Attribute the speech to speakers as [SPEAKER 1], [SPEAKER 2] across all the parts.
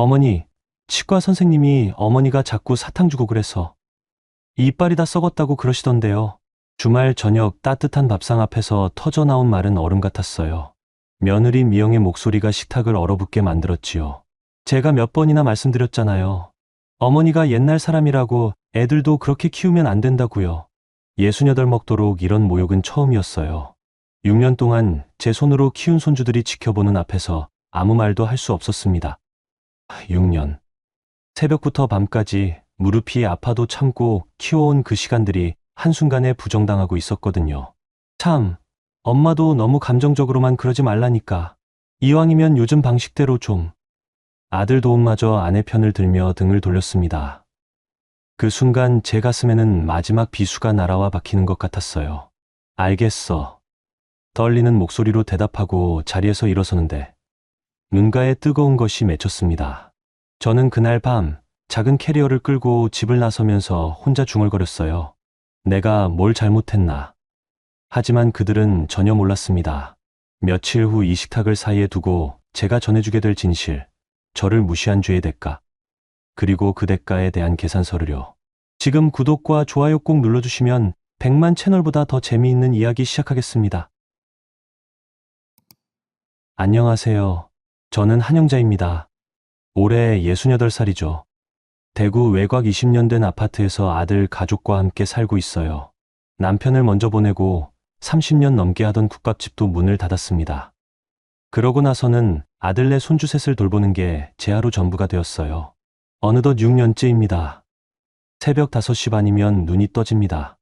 [SPEAKER 1] 어머니, 치과 선생님이 어머니가 자꾸 사탕 주고 그래서 이빨이 다 썩었다고 그러시던데요. 주말 저녁 따뜻한 밥상 앞에서 터져 나온 말은 얼음 같았어요. 며느리 미영의 목소리가 식탁을 얼어붙게 만들었지요. 제가 몇 번이나 말씀드렸잖아요. 어머니가 옛날 사람이라고 애들도 그렇게 키우면 안 된다고요. 68 먹도록 이런 모욕은 처음이었어요. 6년 동안 제 손으로 키운 손주들이 지켜보는 앞에서 아무 말도 할 수 없었습니다. 6년. 새벽부터 밤까지 무릎이 아파도 참고 키워온 그 시간들이 한순간에 부정당하고 있었거든요. 참, 엄마도 너무 감정적으로만 그러지 말라니까. 이왕이면 요즘 방식대로 좀. 아들 도움마저 아내 편을 들며 등을 돌렸습니다. 그 순간 제 가슴에는 마지막 비수가 날아와 박히는 것 같았어요. 알겠어. 떨리는 목소리로 대답하고 자리에서 일어서는데 눈가에 뜨거운 것이 맺혔습니다. 저는 그날 밤 작은 캐리어를 끌고 집을 나서면서 혼자 중얼거렸어요. 내가 뭘 잘못했나. 하지만 그들은 전혀 몰랐습니다. 며칠 후 이 식탁을 사이에 두고 제가 전해주게 될 진실, 저를 무시한 죄의 대가, 그리고 그 대가에 대한 계산서를요. 지금 구독과 좋아요 꼭 눌러주시면 100만 채널보다 더 재미있는 이야기 시작하겠습니다. 안녕하세요. 저는 한영자입니다. 올해 68살이죠. 대구 외곽 20년 된 아파트에서 아들 가족과 함께 살고 있어요. 남편을 먼저 보내고 30년 넘게 하던 국밥집도 문을 닫았습니다. 그러고 나서는 아들네 손주 셋을 돌보는 게 제 하루 전부가 되었어요. 어느덧 6년째입니다. 새벽 5시 반이면 눈이 떠집니다.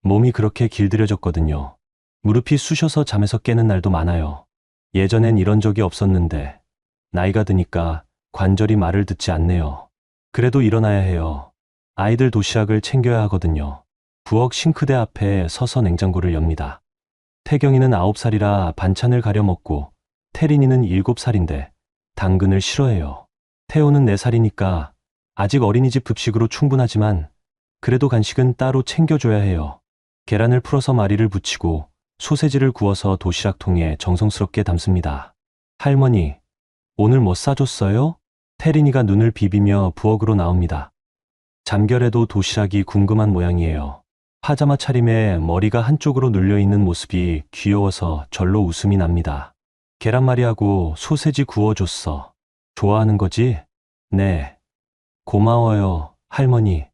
[SPEAKER 1] 몸이 그렇게 길들여졌거든요. 무릎이 쑤셔서 잠에서 깨는 날도 많아요. 예전엔 이런 적이 없었는데 나이가 드니까 관절이 말을 듣지 않네요. 그래도 일어나야 해요. 아이들 도시락을 챙겨야 하거든요. 부엌 싱크대 앞에 서서 냉장고를 엽니다. 태경이는 9살이라 반찬을 가려 먹고 태린이는 7살인데 당근을 싫어해요. 태호는 4살이니까 아직 어린이집 급식으로 충분하지만 그래도 간식은 따로 챙겨줘야 해요. 계란을 풀어서 마리를 붙이고 소세지를 구워서 도시락통에 정성스럽게 담습니다. 할머니, 오늘 뭐 싸줬어요? 태린이가 눈을 비비며 부엌으로 나옵니다. 잠결에도 도시락이 궁금한 모양이에요. 파자마 차림에 머리가 한쪽으로 눌려있는 모습이 귀여워서 절로 웃음이 납니다. 계란말이하고 소세지 구워줬어. 좋아하는 거지? 네. 고마워요, 할머니.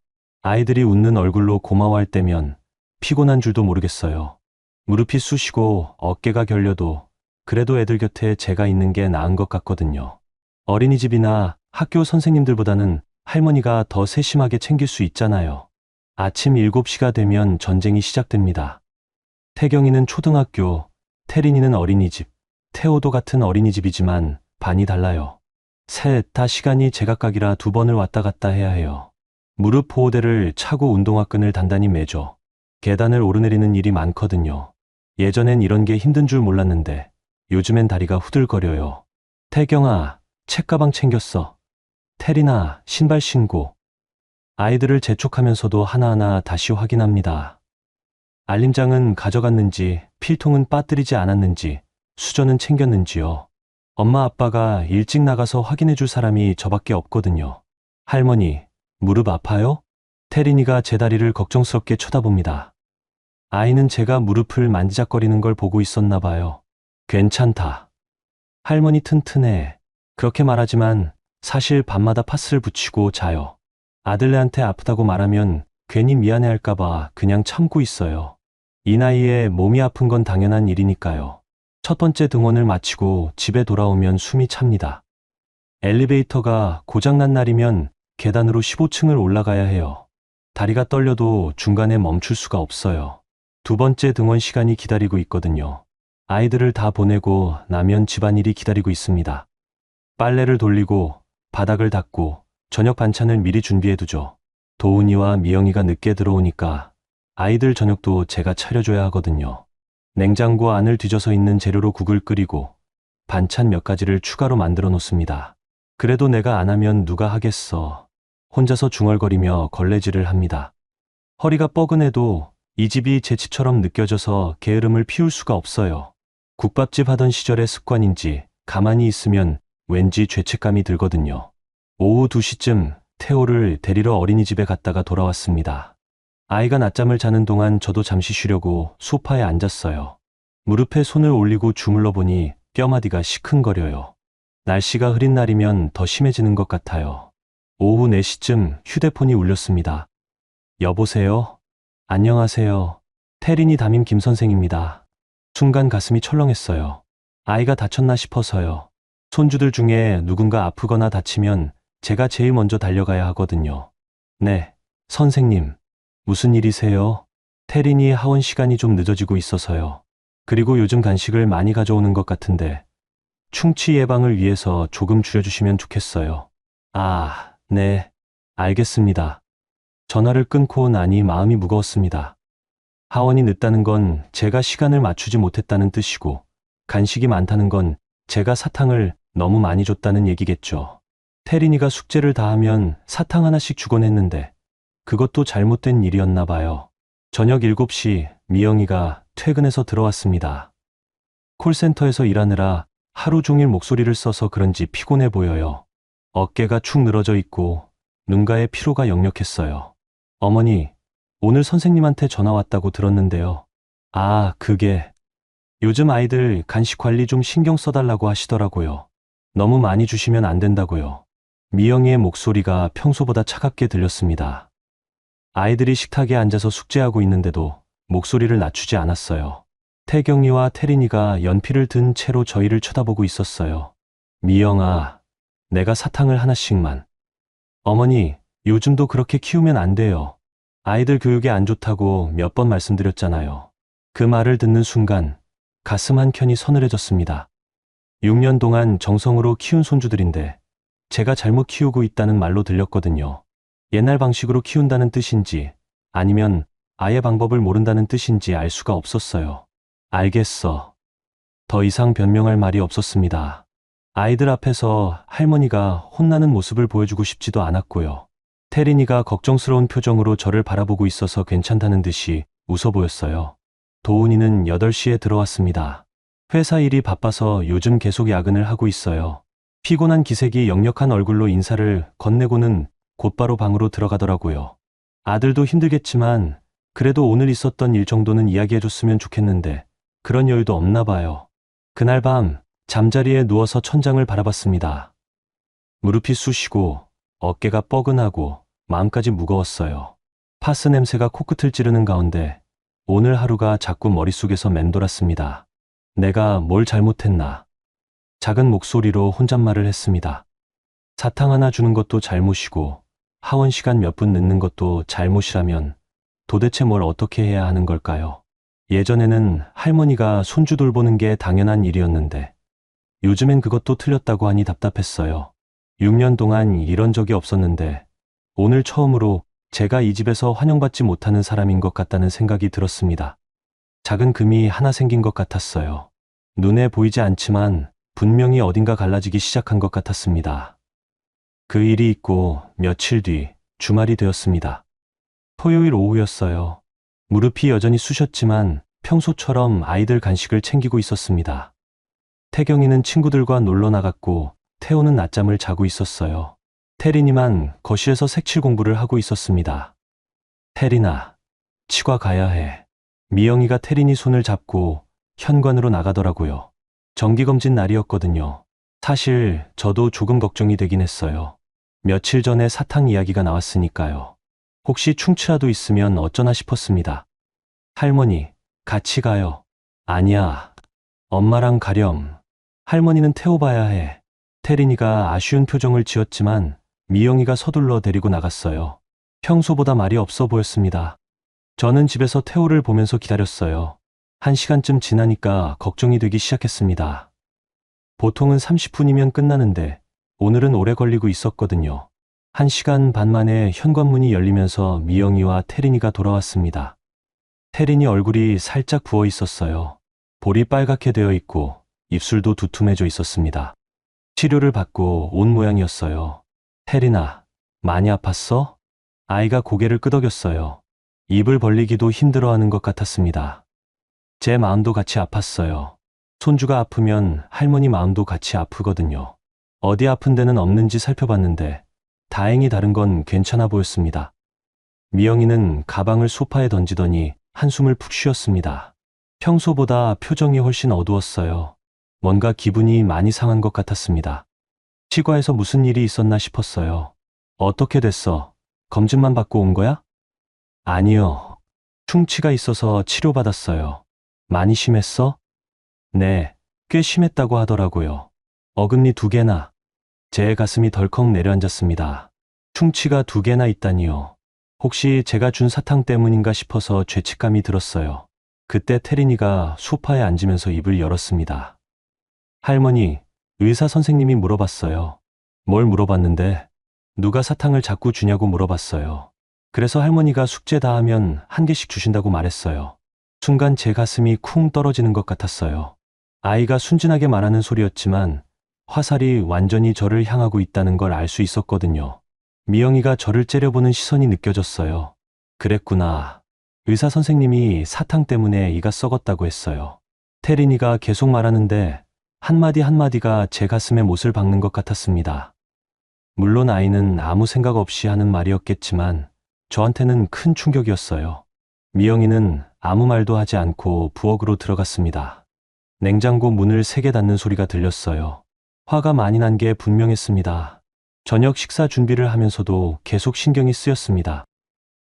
[SPEAKER 1] 아이들이 웃는 얼굴로 고마워할 때면 피곤한 줄도 모르겠어요. 무릎이 쑤시고 어깨가 결려도 그래도 애들 곁에 제가 있는 게 나은 것 같거든요. 어린이집이나 학교 선생님들보다는 할머니가 더 세심하게 챙길 수 있잖아요. 아침 7시가 되면 전쟁이 시작됩니다. 태경이는 초등학교, 태린이는 어린이집, 태호도 같은 어린이집이지만 반이 달라요. 셋 다 시간이 제각각이라 2번을 왔다 갔다 해야 해요. 무릎 보호대를 차고 운동화끈을 단단히 매죠. 계단을 오르내리는 일이 많거든요. 예전엔 이런 게 힘든 줄 몰랐는데 요즘엔 다리가 후들거려요. 태경아, 책가방 챙겼어. 태린아, 신발 신고. 아이들을 재촉하면서도 하나하나 다시 확인합니다. 알림장은 가져갔는지, 필통은 빠뜨리지 않았는지, 수저는 챙겼는지요. 엄마 아빠가 일찍 나가서 확인해 줄 사람이 저밖에 없거든요. 할머니, 무릎 아파요? 태린이가 제 다리를 걱정스럽게 쳐다봅니다. 아이는 제가 무릎을 만지작거리는 걸 보고 있었나 봐요. 괜찮다. 할머니 튼튼해. 그렇게 말하지만 사실 밤마다 파스를 붙이고 자요. 아들네한테 아프다고 말하면 괜히 미안해할까봐 그냥 참고 있어요. 이 나이에 몸이 아픈 건 당연한 일이니까요. 첫 번째 등원을 마치고 집에 돌아오면 숨이 찹니다. 엘리베이터가 고장난 날이면 계단으로 15층을 올라가야 해요. 다리가 떨려도 중간에 멈출 수가 없어요. 2번째 등원 시간이 기다리고 있거든요. 아이들을 다 보내고 나면 집안일이 기다리고 있습니다. 빨래를 돌리고 바닥을 닦고 저녁 반찬을 미리 준비해두죠. 도훈이와 미영이가 늦게 들어오니까 아이들 저녁도 제가 차려줘야 하거든요. 냉장고 안을 뒤져서 있는 재료로 국을 끓이고 반찬 몇 가지를 추가로 만들어 놓습니다. 그래도 내가 안 하면 누가 하겠어. 혼자서 중얼거리며 걸레질을 합니다. 허리가 뻐근해도 이 집이 제 집처럼 느껴져서 게으름을 피울 수가 없어요. 국밥집 하던 시절의 습관인지 가만히 있으면 왠지 죄책감이 들거든요. 오후 2시쯤 태호를 데리러 어린이집에 갔다가 돌아왔습니다. 아이가 낮잠을 자는 동안 저도 잠시 쉬려고 소파에 앉았어요. 무릎에 손을 올리고 주물러 보니 뼈마디가 시큰거려요. 날씨가 흐린 날이면 더 심해지는 것 같아요. 오후 4시쯤 휴대폰이 울렸습니다. 여보세요? 안녕하세요. 태린이 담임 김 선생입니다. 순간 가슴이 철렁했어요. 아이가 다쳤나 싶어서요. 손주들 중에 누군가 아프거나 다치면 제가 제일 먼저 달려가야 하거든요. 네, 선생님. 무슨 일이세요? 태린이 하원 시간이 좀 늦어지고 있어서요. 그리고 요즘 간식을 많이 가져오는 것 같은데 충치 예방을 위해서 조금 줄여주시면 좋겠어요. 아, 네. 알겠습니다. 전화를 끊고 나니 마음이 무거웠습니다. 하원이 늦다는 건 제가 시간을 맞추지 못했다는 뜻이고 간식이 많다는 건 제가 사탕을 너무 많이 줬다는 얘기겠죠. 태린이가 숙제를 다 하면 사탕 하나씩 주곤 했는데 그것도 잘못된 일이었나 봐요. 저녁 7시 미영이가 퇴근해서 들어왔습니다. 콜센터에서 일하느라 하루 종일 목소리를 써서 그런지 피곤해 보여요. 어깨가 축 늘어져 있고 눈가에 피로가 역력했어요. 어머니, 오늘 선생님한테 전화 왔다고 들었는데요. 아, 그게 요즘 아이들 간식 관리 좀 신경 써달라고 하시더라고요. 너무 많이 주시면 안 된다고요. 미영이의 목소리가 평소보다 차갑게 들렸습니다. 아이들이 식탁에 앉아서 숙제하고 있는데도 목소리를 낮추지 않았어요. 태경이와 태린이가 연필을 든 채로 저희를 쳐다보고 있었어요. 미영아, 내가 사탕을 하나씩만. 어머니, 요즘도 그렇게 키우면 안 돼요. 아이들 교육에 안 좋다고 몇 번 말씀드렸잖아요. 그 말을 듣는 순간 가슴 한켠이 서늘해졌습니다. 6년 동안 정성으로 키운 손주들인데 제가 잘못 키우고 있다는 말로 들렸거든요. 옛날 방식으로 키운다는 뜻인지 아니면 아예 방법을 모른다는 뜻인지 알 수가 없었어요. 알겠어. 더 이상 변명할 말이 없었습니다. 아이들 앞에서 할머니가 혼나는 모습을 보여주고 싶지도 않았고요. 태린이가 걱정스러운 표정으로 저를 바라보고 있어서 괜찮다는 듯이 웃어 보였어요. 도훈이는 8시에 들어왔습니다. 회사 일이 바빠서 요즘 계속 야근을 하고 있어요. 피곤한 기색이 역력한 얼굴로 인사를 건네고는 곧바로 방으로 들어가더라고요. 아들도 힘들겠지만 그래도 오늘 있었던 일 정도는 이야기해줬으면 좋겠는데 그런 여유도 없나 봐요. 그날 밤 잠자리에 누워서 천장을 바라봤습니다. 무릎이 쑤시고 어깨가 뻐근하고 마음까지 무거웠어요. 파스 냄새가 코끝을 찌르는 가운데 오늘 하루가 자꾸 머릿속에서 맴돌았습니다. 내가 뭘 잘못했나? 작은 목소리로 혼잣말을 했습니다. 사탕 하나 주는 것도 잘못이고 하원 시간 몇 분 늦는 것도 잘못이라면 도대체 뭘 어떻게 해야 하는 걸까요? 예전에는 할머니가 손주 돌보는 게 당연한 일이었는데 요즘엔 그것도 틀렸다고 하니 답답했어요. 6년 동안 이런 적이 없었는데 오늘 처음으로 제가 이 집에서 환영받지 못하는 사람인 것 같다는 생각이 들었습니다. 작은 금이 하나 생긴 것 같았어요. 눈에 보이지 않지만 분명히 어딘가 갈라지기 시작한 것 같았습니다. 그 일이 있고 며칠 뒤 주말이 되었습니다. 토요일 오후였어요. 무릎이 여전히 쑤셨지만 평소처럼 아이들 간식을 챙기고 있었습니다. 태경이는 친구들과 놀러 나갔고 태호는 낮잠을 자고 있었어요. 태린이만 거실에서 색칠 공부를 하고 있었습니다. 태린아, 치과 가야 해. 미영이가 태린이 손을 잡고 현관으로 나가더라고요. 정기검진 날이었거든요. 사실 저도 조금 걱정이 되긴 했어요. 며칠 전에 사탕 이야기가 나왔으니까요. 혹시 충치라도 있으면 어쩌나 싶었습니다. 할머니, 같이 가요. 아니야. 엄마랑 가렴. 할머니는 태워봐야 해. 태린이가 아쉬운 표정을 지었지만 미영이가 서둘러 데리고 나갔어요. 평소보다 말이 없어 보였습니다. 저는 집에서 태호를 보면서 기다렸어요. 1시간쯤 지나니까 걱정이 되기 시작했습니다. 보통은 30분이면 끝나는데 오늘은 오래 걸리고 있었거든요. 1시간 반 만에 현관문이 열리면서 미영이와 태린이가 돌아왔습니다. 태린이 얼굴이 살짝 부어 있었어요. 볼이 빨갛게 되어 있고 입술도 두툼해져 있었습니다. 치료를 받고 온 모양이었어요. 태린아, 많이 아팠어? 아이가 고개를 끄덕였어요. 입을 벌리기도 힘들어하는 것 같았습니다. 제 마음도 같이 아팠어요. 손주가 아프면 할머니 마음도 같이 아프거든요. 어디 아픈 데는 없는지 살펴봤는데 다행히 다른 건 괜찮아 보였습니다. 미영이는 가방을 소파에 던지더니 한숨을 푹 쉬었습니다. 평소보다 표정이 훨씬 어두웠어요. 뭔가 기분이 많이 상한 것 같았습니다. 치과에서 무슨 일이 있었나 싶었어요. 어떻게 됐어? 검진만 받고 온 거야? 아니요. 충치가 있어서 치료받았어요. 많이 심했어? 네, 꽤 심했다고 하더라고요. 어금니 2개나. 제 가슴이 덜컥 내려앉았습니다. 충치가 2개나 있다니요. 혹시 제가 준 사탕 때문인가 싶어서 죄책감이 들었어요. 그때 태린이가 소파에 앉으면서 입을 열었습니다. 할머니, 의사 선생님이 물어봤어요. 뭘 물어봤는데? 누가 사탕을 자꾸 주냐고 물어봤어요. 그래서 할머니가 숙제 다 하면 1개씩 주신다고 말했어요. 순간 제 가슴이 쿵 떨어지는 것 같았어요. 아이가 순진하게 말하는 소리였지만 화살이 완전히 저를 향하고 있다는 걸 알 수 있었거든요. 미영이가 저를 째려보는 시선이 느껴졌어요. 그랬구나. 의사 선생님이 사탕 때문에 이가 썩었다고 했어요. 태린이가 계속 말하는데 한마디 한마디가 제 가슴에 못을 박는 것 같았습니다. 물론 아이는 아무 생각 없이 하는 말이었겠지만 저한테는 큰 충격이었어요. 미영이는 아무 말도 하지 않고 부엌으로 들어갔습니다. 냉장고 문을 세게 닫는 소리가 들렸어요. 화가 많이 난 게 분명했습니다. 저녁 식사 준비를 하면서도 계속 신경이 쓰였습니다.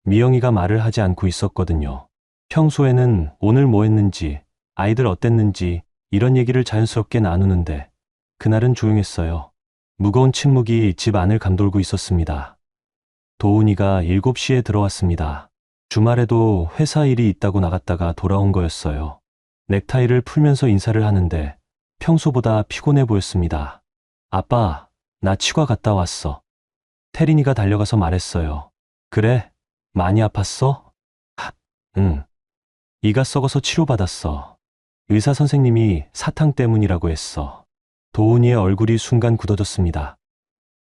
[SPEAKER 1] 미영이가 말을 하지 않고 있었거든요. 평소에는 오늘 뭐 했는지, 아이들 어땠는지 이런 얘기를 자연스럽게 나누는데 그날은 조용했어요. 무거운 침묵이 집 안을 감돌고 있었습니다. 도훈이가 7시에 들어왔습니다. 주말에도 회사 일이 있다고 나갔다가 돌아온 거였어요. 넥타이를 풀면서 인사를 하는데 평소보다 피곤해 보였습니다. 아빠, 나 치과 갔다 왔어. 태린이가 달려가서 말했어요. 그래? 많이 아팠어? 응. 이가 썩어서 치료받았어. 의사 선생님이 사탕 때문이라고 했어. 도훈이의 얼굴이 순간 굳어졌습니다.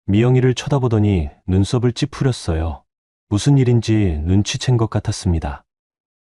[SPEAKER 1] 미영이를 쳐다보더니 눈썹을 찌푸렸어요. 무슨 일인지 눈치챈 것 같았습니다.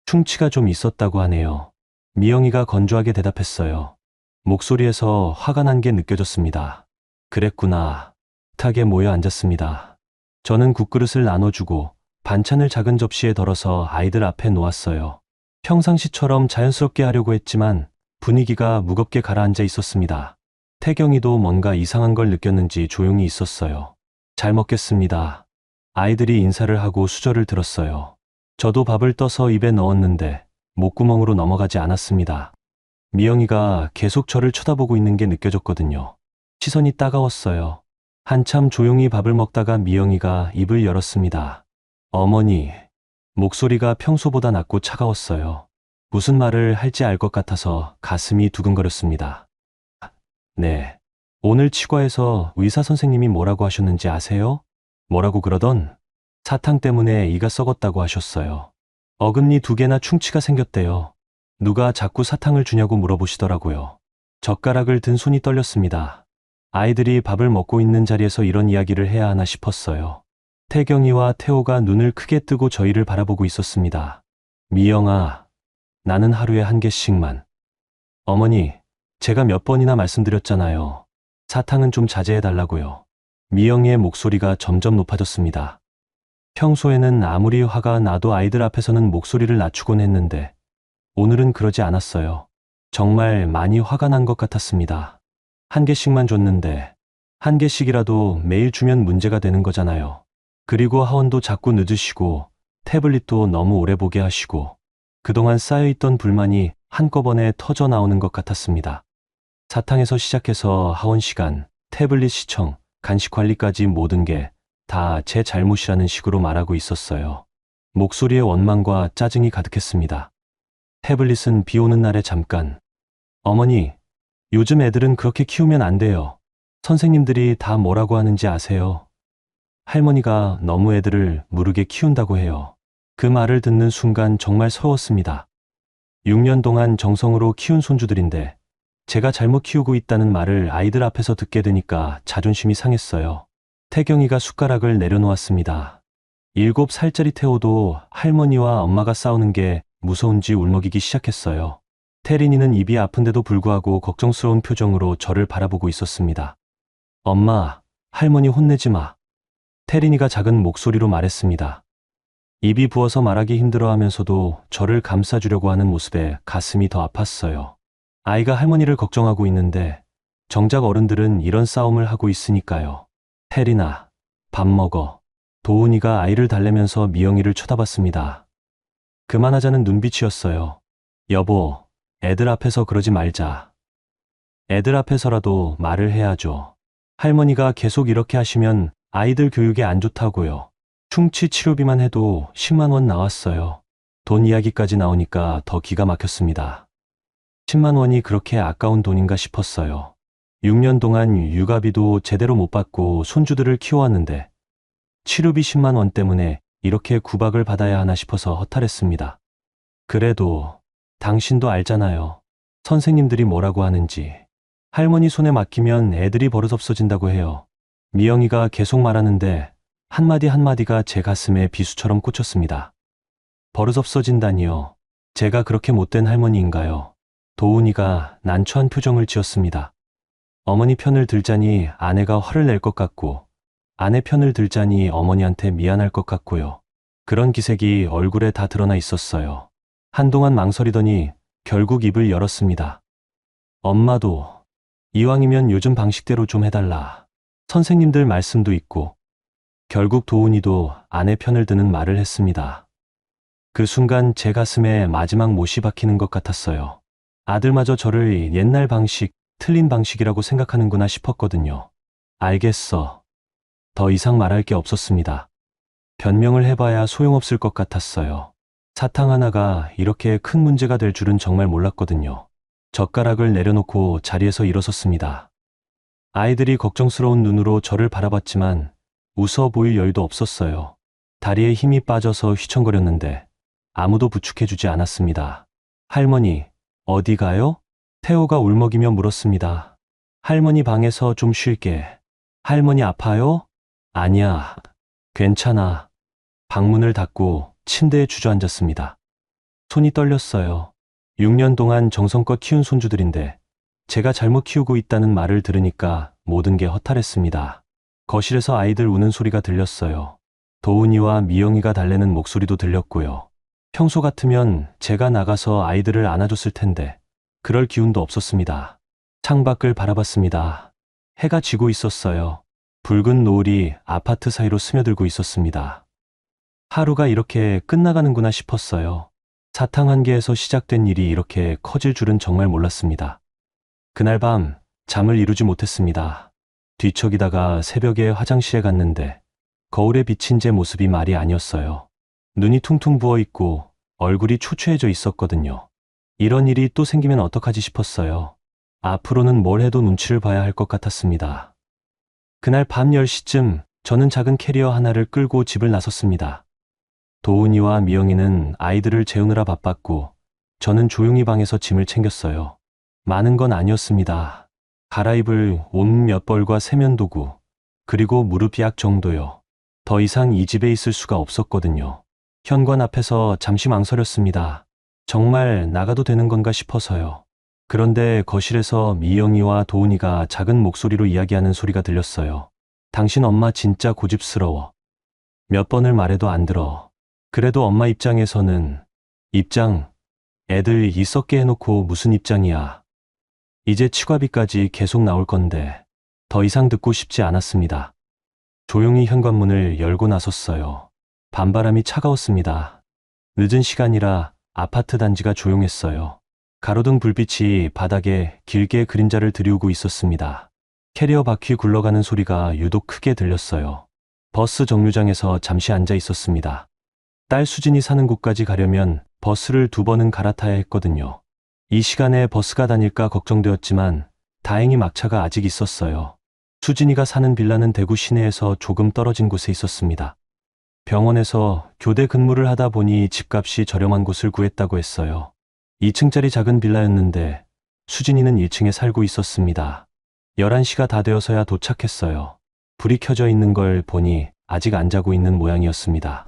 [SPEAKER 1] 충치가 좀 있었다고 하네요. 미영이가 건조하게 대답했어요. 목소리에서 화가 난 게 느껴졌습니다. 그랬구나. 탁에 모여 앉았습니다. 저는 국그릇을 나눠주고 반찬을 작은 접시에 덜어서 아이들 앞에 놓았어요. 평상시처럼 자연스럽게 하려고 했지만 분위기가 무겁게 가라앉아 있었습니다. 태경이도 뭔가 이상한 걸 느꼈는지 조용히 있었어요. 잘 먹겠습니다. 아이들이 인사를 하고 수저를 들었어요. 저도 밥을 떠서 입에 넣었는데 목구멍으로 넘어가지 않았습니다. 미영이가 계속 저를 쳐다보고 있는 게 느껴졌거든요. 시선이 따가웠어요. 한참 조용히 밥을 먹다가 미영이가 입을 열었습니다. 어머니, 목소리가 평소보다 낮고 차가웠어요. 무슨 말을 할지 알 것 같아서 가슴이 두근거렸습니다. 네. 오늘 치과에서 의사 선생님이 뭐라고 하셨는지 아세요? 뭐라고 그러던? 사탕 때문에 이가 썩었다고 하셨어요. 어금니 2개나 충치가 생겼대요. 누가 자꾸 사탕을 주냐고 물어보시더라고요. 젓가락을 든 손이 떨렸습니다. 아이들이 밥을 먹고 있는 자리에서 이런 이야기를 해야 하나 싶었어요. 태경이와 태호가 눈을 크게 뜨고 저희를 바라보고 있었습니다. 미영아, 나는 하루에 1개씩만. 어머니, 제가 몇 번이나 말씀드렸잖아요. 사탕은 좀 자제해달라고요. 미영이의 목소리가 점점 높아졌습니다. 평소에는 아무리 화가 나도 아이들 앞에서는 목소리를 낮추곤 했는데 오늘은 그러지 않았어요. 정말 많이 화가 난 것 같았습니다. 1개씩만 줬는데 1개씩이라도 매일 주면 문제가 되는 거잖아요. 그리고 하원도 자꾸 늦으시고 태블릿도 너무 오래 보게 하시고 그동안 쌓여있던 불만이 한꺼번에 터져 나오는 것 같았습니다. 사탕에서 시작해서 하원 시간, 태블릿 시청, 간식 관리까지 모든 게 다 제 잘못이라는 식으로 말하고 있었어요. 목소리에 원망과 짜증이 가득했습니다. 태블릿은 비 오는 날에 잠깐. 어머니, 요즘 애들은 그렇게 키우면 안 돼요. 선생님들이 다 뭐라고 하는지 아세요? 할머니가 너무 애들을 무르게 키운다고 해요. 그 말을 듣는 순간 정말 서웠습니다. 6년 동안 정성으로 키운 손주들인데 제가 잘못 키우고 있다는 말을 아이들 앞에서 듣게 되니까 자존심이 상했어요. 태경이가 숟가락을 내려놓았습니다. 7살짜리 태호도 할머니와 엄마가 싸우는 게 무서운지 울먹이기 시작했어요. 태린이는 입이 아픈데도 불구하고 걱정스러운 표정으로 저를 바라보고 있었습니다. 엄마, 할머니 혼내지 마. 태린이가 작은 목소리로 말했습니다. 입이 부어서 말하기 힘들어하면서도 저를 감싸주려고 하는 모습에 가슴이 더 아팠어요. 아이가 할머니를 걱정하고 있는데 정작 어른들은 이런 싸움을 하고 있으니까요. 태린아, 밥 먹어. 도훈이가 아이를 달래면서 미영이를 쳐다봤습니다. 그만하자는 눈빛이었어요. 여보, 애들 앞에서 그러지 말자. 애들 앞에서라도 말을 해야죠. 할머니가 계속 이렇게 하시면 아이들 교육에 안 좋다고요. 충치 치료비만 해도 10만 원 나왔어요. 돈 이야기까지 나오니까 더 기가 막혔습니다. 10만 원이 그렇게 아까운 돈인가 싶었어요. 6년 동안 육아비도 제대로 못 받고 손주들을 키워왔는데 치료비 10만 원 때문에 이렇게 구박을 받아야 하나 싶어서 허탈했습니다. 그래도 당신도 알잖아요. 선생님들이 뭐라고 하는지. 할머니 손에 맡기면 애들이 버릇없어진다고 해요. 미영이가 계속 말하는데 한마디 한마디가 제 가슴에 비수처럼 꽂혔습니다. 버릇없어진다니요. 제가 그렇게 못된 할머니인가요? 도훈이가 난처한 표정을 지었습니다. 어머니 편을 들자니 아내가 화를 낼 것 같고 아내 편을 들자니 어머니한테 미안할 것 같고요. 그런 기색이 얼굴에 다 드러나 있었어요. 한동안 망설이더니 결국 입을 열었습니다. 엄마도 이왕이면 요즘 방식대로 좀 해달라. 선생님들 말씀도 있고 결국 도훈이도 아내 편을 드는 말을 했습니다. 그 순간 제 가슴에 마지막 못이 박히는 것 같았어요. 아들마저 저를 옛날 방식, 틀린 방식이라고 생각하는구나 싶었거든요. 알겠어. 더 이상 말할 게 없었습니다. 변명을 해봐야 소용없을 것 같았어요. 사탕 하나가 이렇게 큰 문제가 될 줄은 정말 몰랐거든요. 젓가락을 내려놓고 자리에서 일어섰습니다. 아이들이 걱정스러운 눈으로 저를 바라봤지만 웃어 보일 여유도 없었어요. 다리에 힘이 빠져서 휘청거렸는데 아무도 부축해주지 않았습니다. 할머니, 어디 가요? 태호가 울먹이며 물었습니다. 할머니 방에서 좀 쉴게. 할머니 아파요? 아니야. 괜찮아. 방문을 닫고 침대에 주저앉았습니다. 손이 떨렸어요. 6년 동안 정성껏 키운 손주들인데 제가 잘못 키우고 있다는 말을 들으니까 모든 게 허탈했습니다. 거실에서 아이들 우는 소리가 들렸어요. 도훈이와 미영이가 달래는 목소리도 들렸고요. 평소 같으면 제가 나가서 아이들을 안아줬을 텐데 그럴 기운도 없었습니다. 창밖을 바라봤습니다. 해가 지고 있었어요. 붉은 노을이 아파트 사이로 스며들고 있었습니다. 하루가 이렇게 끝나가는구나 싶었어요. 사탕 한 개에서 시작된 일이 이렇게 커질 줄은 정말 몰랐습니다. 그날 밤 잠을 이루지 못했습니다. 뒤척이다가 새벽에 화장실에 갔는데 거울에 비친 제 모습이 말이 아니었어요. 눈이 퉁퉁 부어 있고 얼굴이 초췌해져 있었거든요. 이런 일이 또 생기면 어떡하지 싶었어요. 앞으로는 뭘 해도 눈치를 봐야 할 것 같았습니다. 그날 밤 10시쯤 저는 작은 캐리어 하나를 끌고 집을 나섰습니다. 도훈이와 미영이는 아이들을 재우느라 바빴고 저는 조용히 방에서 짐을 챙겼어요. 많은 건 아니었습니다. 갈아입을 옷 몇 벌과 세면도구, 그리고 무릎약 정도요. 더 이상 이 집에 있을 수가 없었거든요. 현관 앞에서 잠시 망설였습니다. 정말 나가도 되는 건가 싶어서요. 그런데 거실에서 미영이와 도훈이가 작은 목소리로 이야기하는 소리가 들렸어요. 당신 엄마 진짜 고집스러워. 몇 번을 말해도 안 들어. 그래도 엄마 입장에서는 애들 있었게 해놓고 무슨 입장이야. 이제 치과비까지 계속 나올 건데 더 이상 듣고 싶지 않았습니다. 조용히 현관문을 열고 나섰어요. 밤바람이 차가웠습니다. 늦은 시간이라 아파트 단지가 조용했어요. 가로등 불빛이 바닥에 길게 그림자를 들이우고 있었습니다. 캐리어 바퀴 굴러가는 소리가 유독 크게 들렸어요. 버스 정류장에서 잠시 앉아 있었습니다. 딸 수진이 사는 곳까지 가려면 버스를 2번은 갈아타야 했거든요. 이 시간에 버스가 다닐까 걱정되었지만 다행히 막차가 아직 있었어요. 수진이가 사는 빌라는 대구 시내에서 조금 떨어진 곳에 있었습니다. 병원에서 교대 근무를 하다 보니 집값이 저렴한 곳을 구했다고 했어요. 2층짜리 작은 빌라였는데 수진이는 1층에 살고 있었습니다. 11시가 다 되어서야 도착했어요. 불이 켜져 있는 걸 보니 아직 안 자고 있는 모양이었습니다.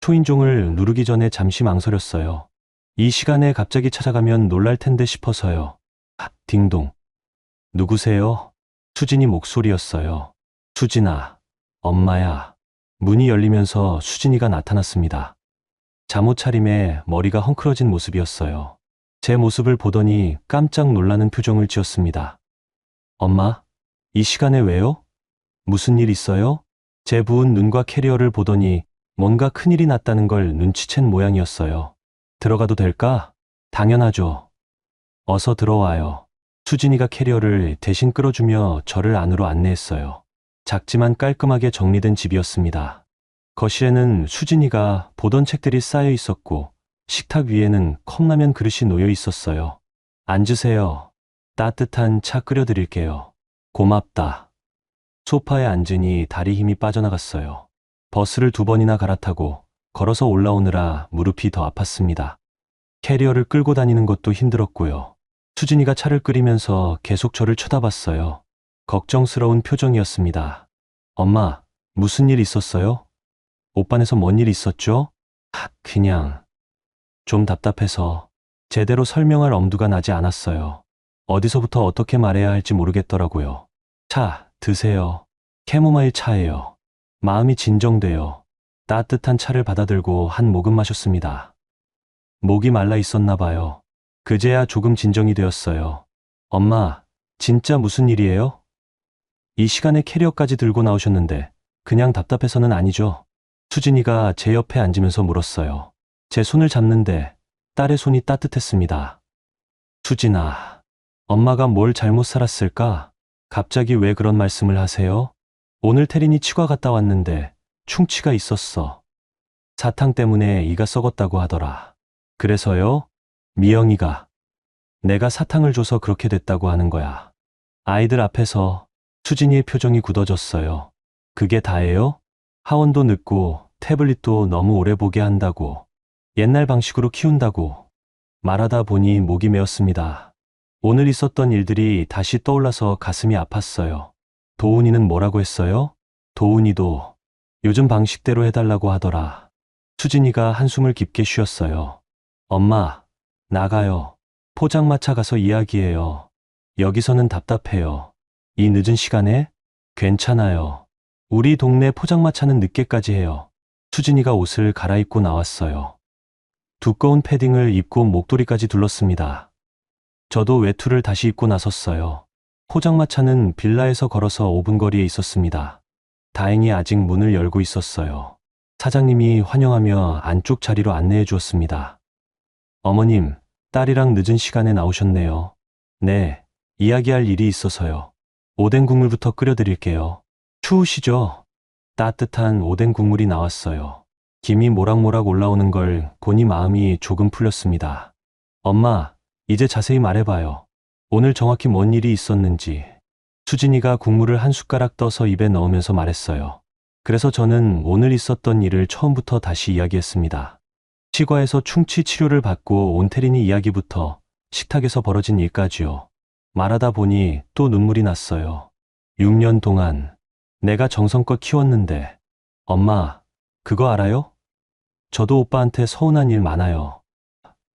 [SPEAKER 1] 초인종을 누르기 전에 잠시 망설였어요. 이 시간에 갑자기 찾아가면 놀랄 텐데 싶어서요. 딩동. 누구세요? 수진이 목소리였어요. 수진아, 엄마야. 문이 열리면서 수진이가 나타났습니다. 잠옷 차림에 머리가 헝클어진 모습이었어요. 제 모습을 보더니 깜짝 놀라는 표정을 지었습니다. 엄마, 이 시간에 왜요? 무슨 일 있어요? 제 부은 눈과 캐리어를 보더니 뭔가 큰일이 났다는 걸 눈치챈 모양이었어요. 들어가도 될까? 당연하죠. 어서 들어와요. 수진이가 캐리어를 대신 끌어주며 저를 안으로 안내했어요. 작지만 깔끔하게 정리된 집이었습니다. 거실에는 수진이가 보던 책들이 쌓여 있었고 식탁 위에는 컵라면 그릇이 놓여 있었어요. 앉으세요. 따뜻한 차 끓여드릴게요. 고맙다. 소파에 앉으니 다리 힘이 빠져나갔어요. 버스를 2번이나 갈아타고 걸어서 올라오느라 무릎이 더 아팠습니다. 캐리어를 끌고 다니는 것도 힘들었고요. 수진이가 차를 끓이면서 계속 저를 쳐다봤어요. 걱정스러운 표정이었습니다. 엄마, 무슨 일 있었어요? 오빠네서 뭔 일 있었죠? 그냥 좀 답답해서 제대로 설명할 엄두가 나지 않았어요. 어디서부터 어떻게 말해야 할지 모르겠더라고요. 차, 드세요. 캐모마일 차예요. 마음이 진정돼요. 따뜻한 차를 받아들고 한 모금 마셨습니다. 목이 말라 있었나 봐요. 그제야 조금 진정이 되었어요. 엄마, 진짜 무슨 일이에요? 이 시간에 캐리어까지 들고 나오셨는데 그냥 답답해서는 아니죠? 수진이가 제 옆에 앉으면서 물었어요. 제 손을 잡는데 딸의 손이 따뜻했습니다. 수진아, 엄마가 뭘 잘못 살았을까? 갑자기 왜 그런 말씀을 하세요? 오늘 태린이 치과 갔다 왔는데 충치가 있었어. 사탕 때문에 이가 썩었다고 하더라. 그래서요? 미영이가 내가 사탕을 줘서 그렇게 됐다고 하는 거야. 아이들 앞에서 수진이의 표정이 굳어졌어요. 그게 다예요? 하원도 늦고 태블릿도 너무 오래 보게 한다고, 옛날 방식으로 키운다고 말하다 보니 목이 메었습니다. 오늘 있었던 일들이 다시 떠올라서 가슴이 아팠어요. 도훈이는 뭐라고 했어요? 도훈이도 요즘 방식대로 해달라고 하더라. 수진이가 한숨을 깊게 쉬었어요. 엄마, 나가요. 포장마차 가서 이야기해요. 여기서는 답답해요. 이 늦은 시간에? 괜찮아요. 우리 동네 포장마차는 늦게까지 해요. 수진이가 옷을 갈아입고 나왔어요. 두꺼운 패딩을 입고 목도리까지 둘렀습니다. 저도 외투를 다시 입고 나섰어요. 포장마차는 빌라에서 걸어서 5분 거리에 있었습니다. 다행히 아직 문을 열고 있었어요. 사장님이 환영하며 안쪽 자리로 안내해 주었습니다. 어머님, 딸이랑 늦은 시간에 나오셨네요. 네, 이야기할 일이 있어서요. 오뎅 국물부터 끓여드릴게요. 추우시죠? 따뜻한 오뎅 국물이 나왔어요. 김이 모락모락 올라오는 걸 보니 마음이 조금 풀렸습니다. 엄마, 이제 자세히 말해봐요. 오늘 정확히 뭔 일이 있었는지. 수진이가 국물을 한 숟가락 떠서 입에 넣으면서 말했어요. 그래서 저는 오늘 있었던 일을 처음부터 다시 이야기했습니다. 치과에서 충치 치료를 받고 온 태린이 이야기부터 식탁에서 벌어진 일까지요. 말하다 보니 또 눈물이 났어요. 6년 동안 내가 정성껏 키웠는데, 엄마, 그거 알아요? 저도 오빠한테 서운한 일 많아요.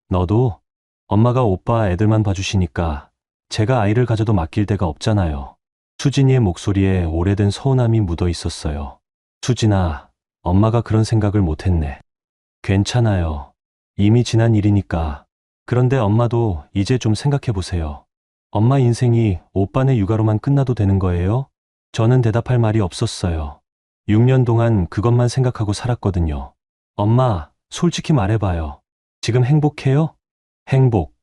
[SPEAKER 1] 너도? 엄마가 오빠 애들만 봐주시니까 제가 아이를 가져도 맡길 데가 없잖아요. 수진이의 목소리에 오래된 서운함이 묻어 있었어요. 수진아, 엄마가 그런 생각을 못했네. 괜찮아요. 이미 지난 일이니까. 그런데 엄마도 이제 좀 생각해 보세요. 엄마 인생이 오빠네 육아로만 끝나도 되는 거예요? 저는 대답할 말이 없었어요. 6년 동안 그것만 생각하고 살았거든요. 엄마, 솔직히 말해봐요. 지금 행복해요? 행복.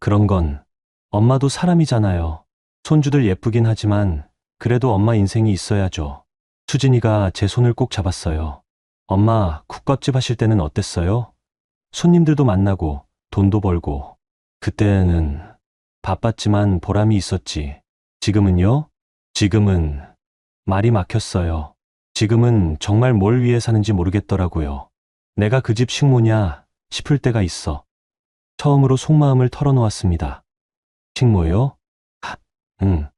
[SPEAKER 1] 그런 건 엄마도 사람이잖아요. 손주들 예쁘긴 하지만 그래도 엄마 인생이 있어야죠. 수진이가 제 손을 꼭 잡았어요. 엄마, 국밥집 하실 때는 어땠어요? 손님들도 만나고 돈도 벌고. 그때는 바빴지만 보람이 있었지. 지금은요? 지금은 말이 막혔어요. 지금은 정말 뭘 위해 사는지 모르겠더라고요. 내가 그 집 식모냐 싶을 때가 있어. 처음으로 속마음을 털어놓았습니다. 식모요? 응.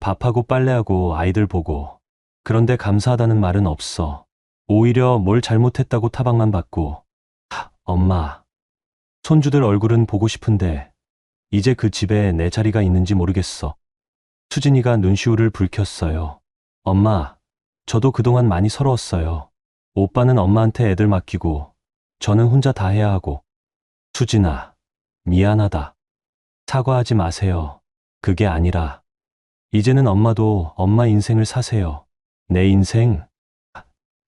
[SPEAKER 1] 밥하고 빨래하고 아이들 보고. 그런데 감사하다는 말은 없어. 오히려 뭘 잘못했다고 타박만 받고. 엄마. 손주들 얼굴은 보고 싶은데 이제 그 집에 내 자리가 있는지 모르겠어. 수진이가 눈시울을 붉혔어요. 엄마, 저도 그동안 많이 서러웠어요. 오빠는 엄마한테 애들 맡기고 저는 혼자 다 해야 하고. 수진아, 미안하다. 사과하지 마세요. 그게 아니라 이제는 엄마도 엄마 인생을 사세요. 내 인생?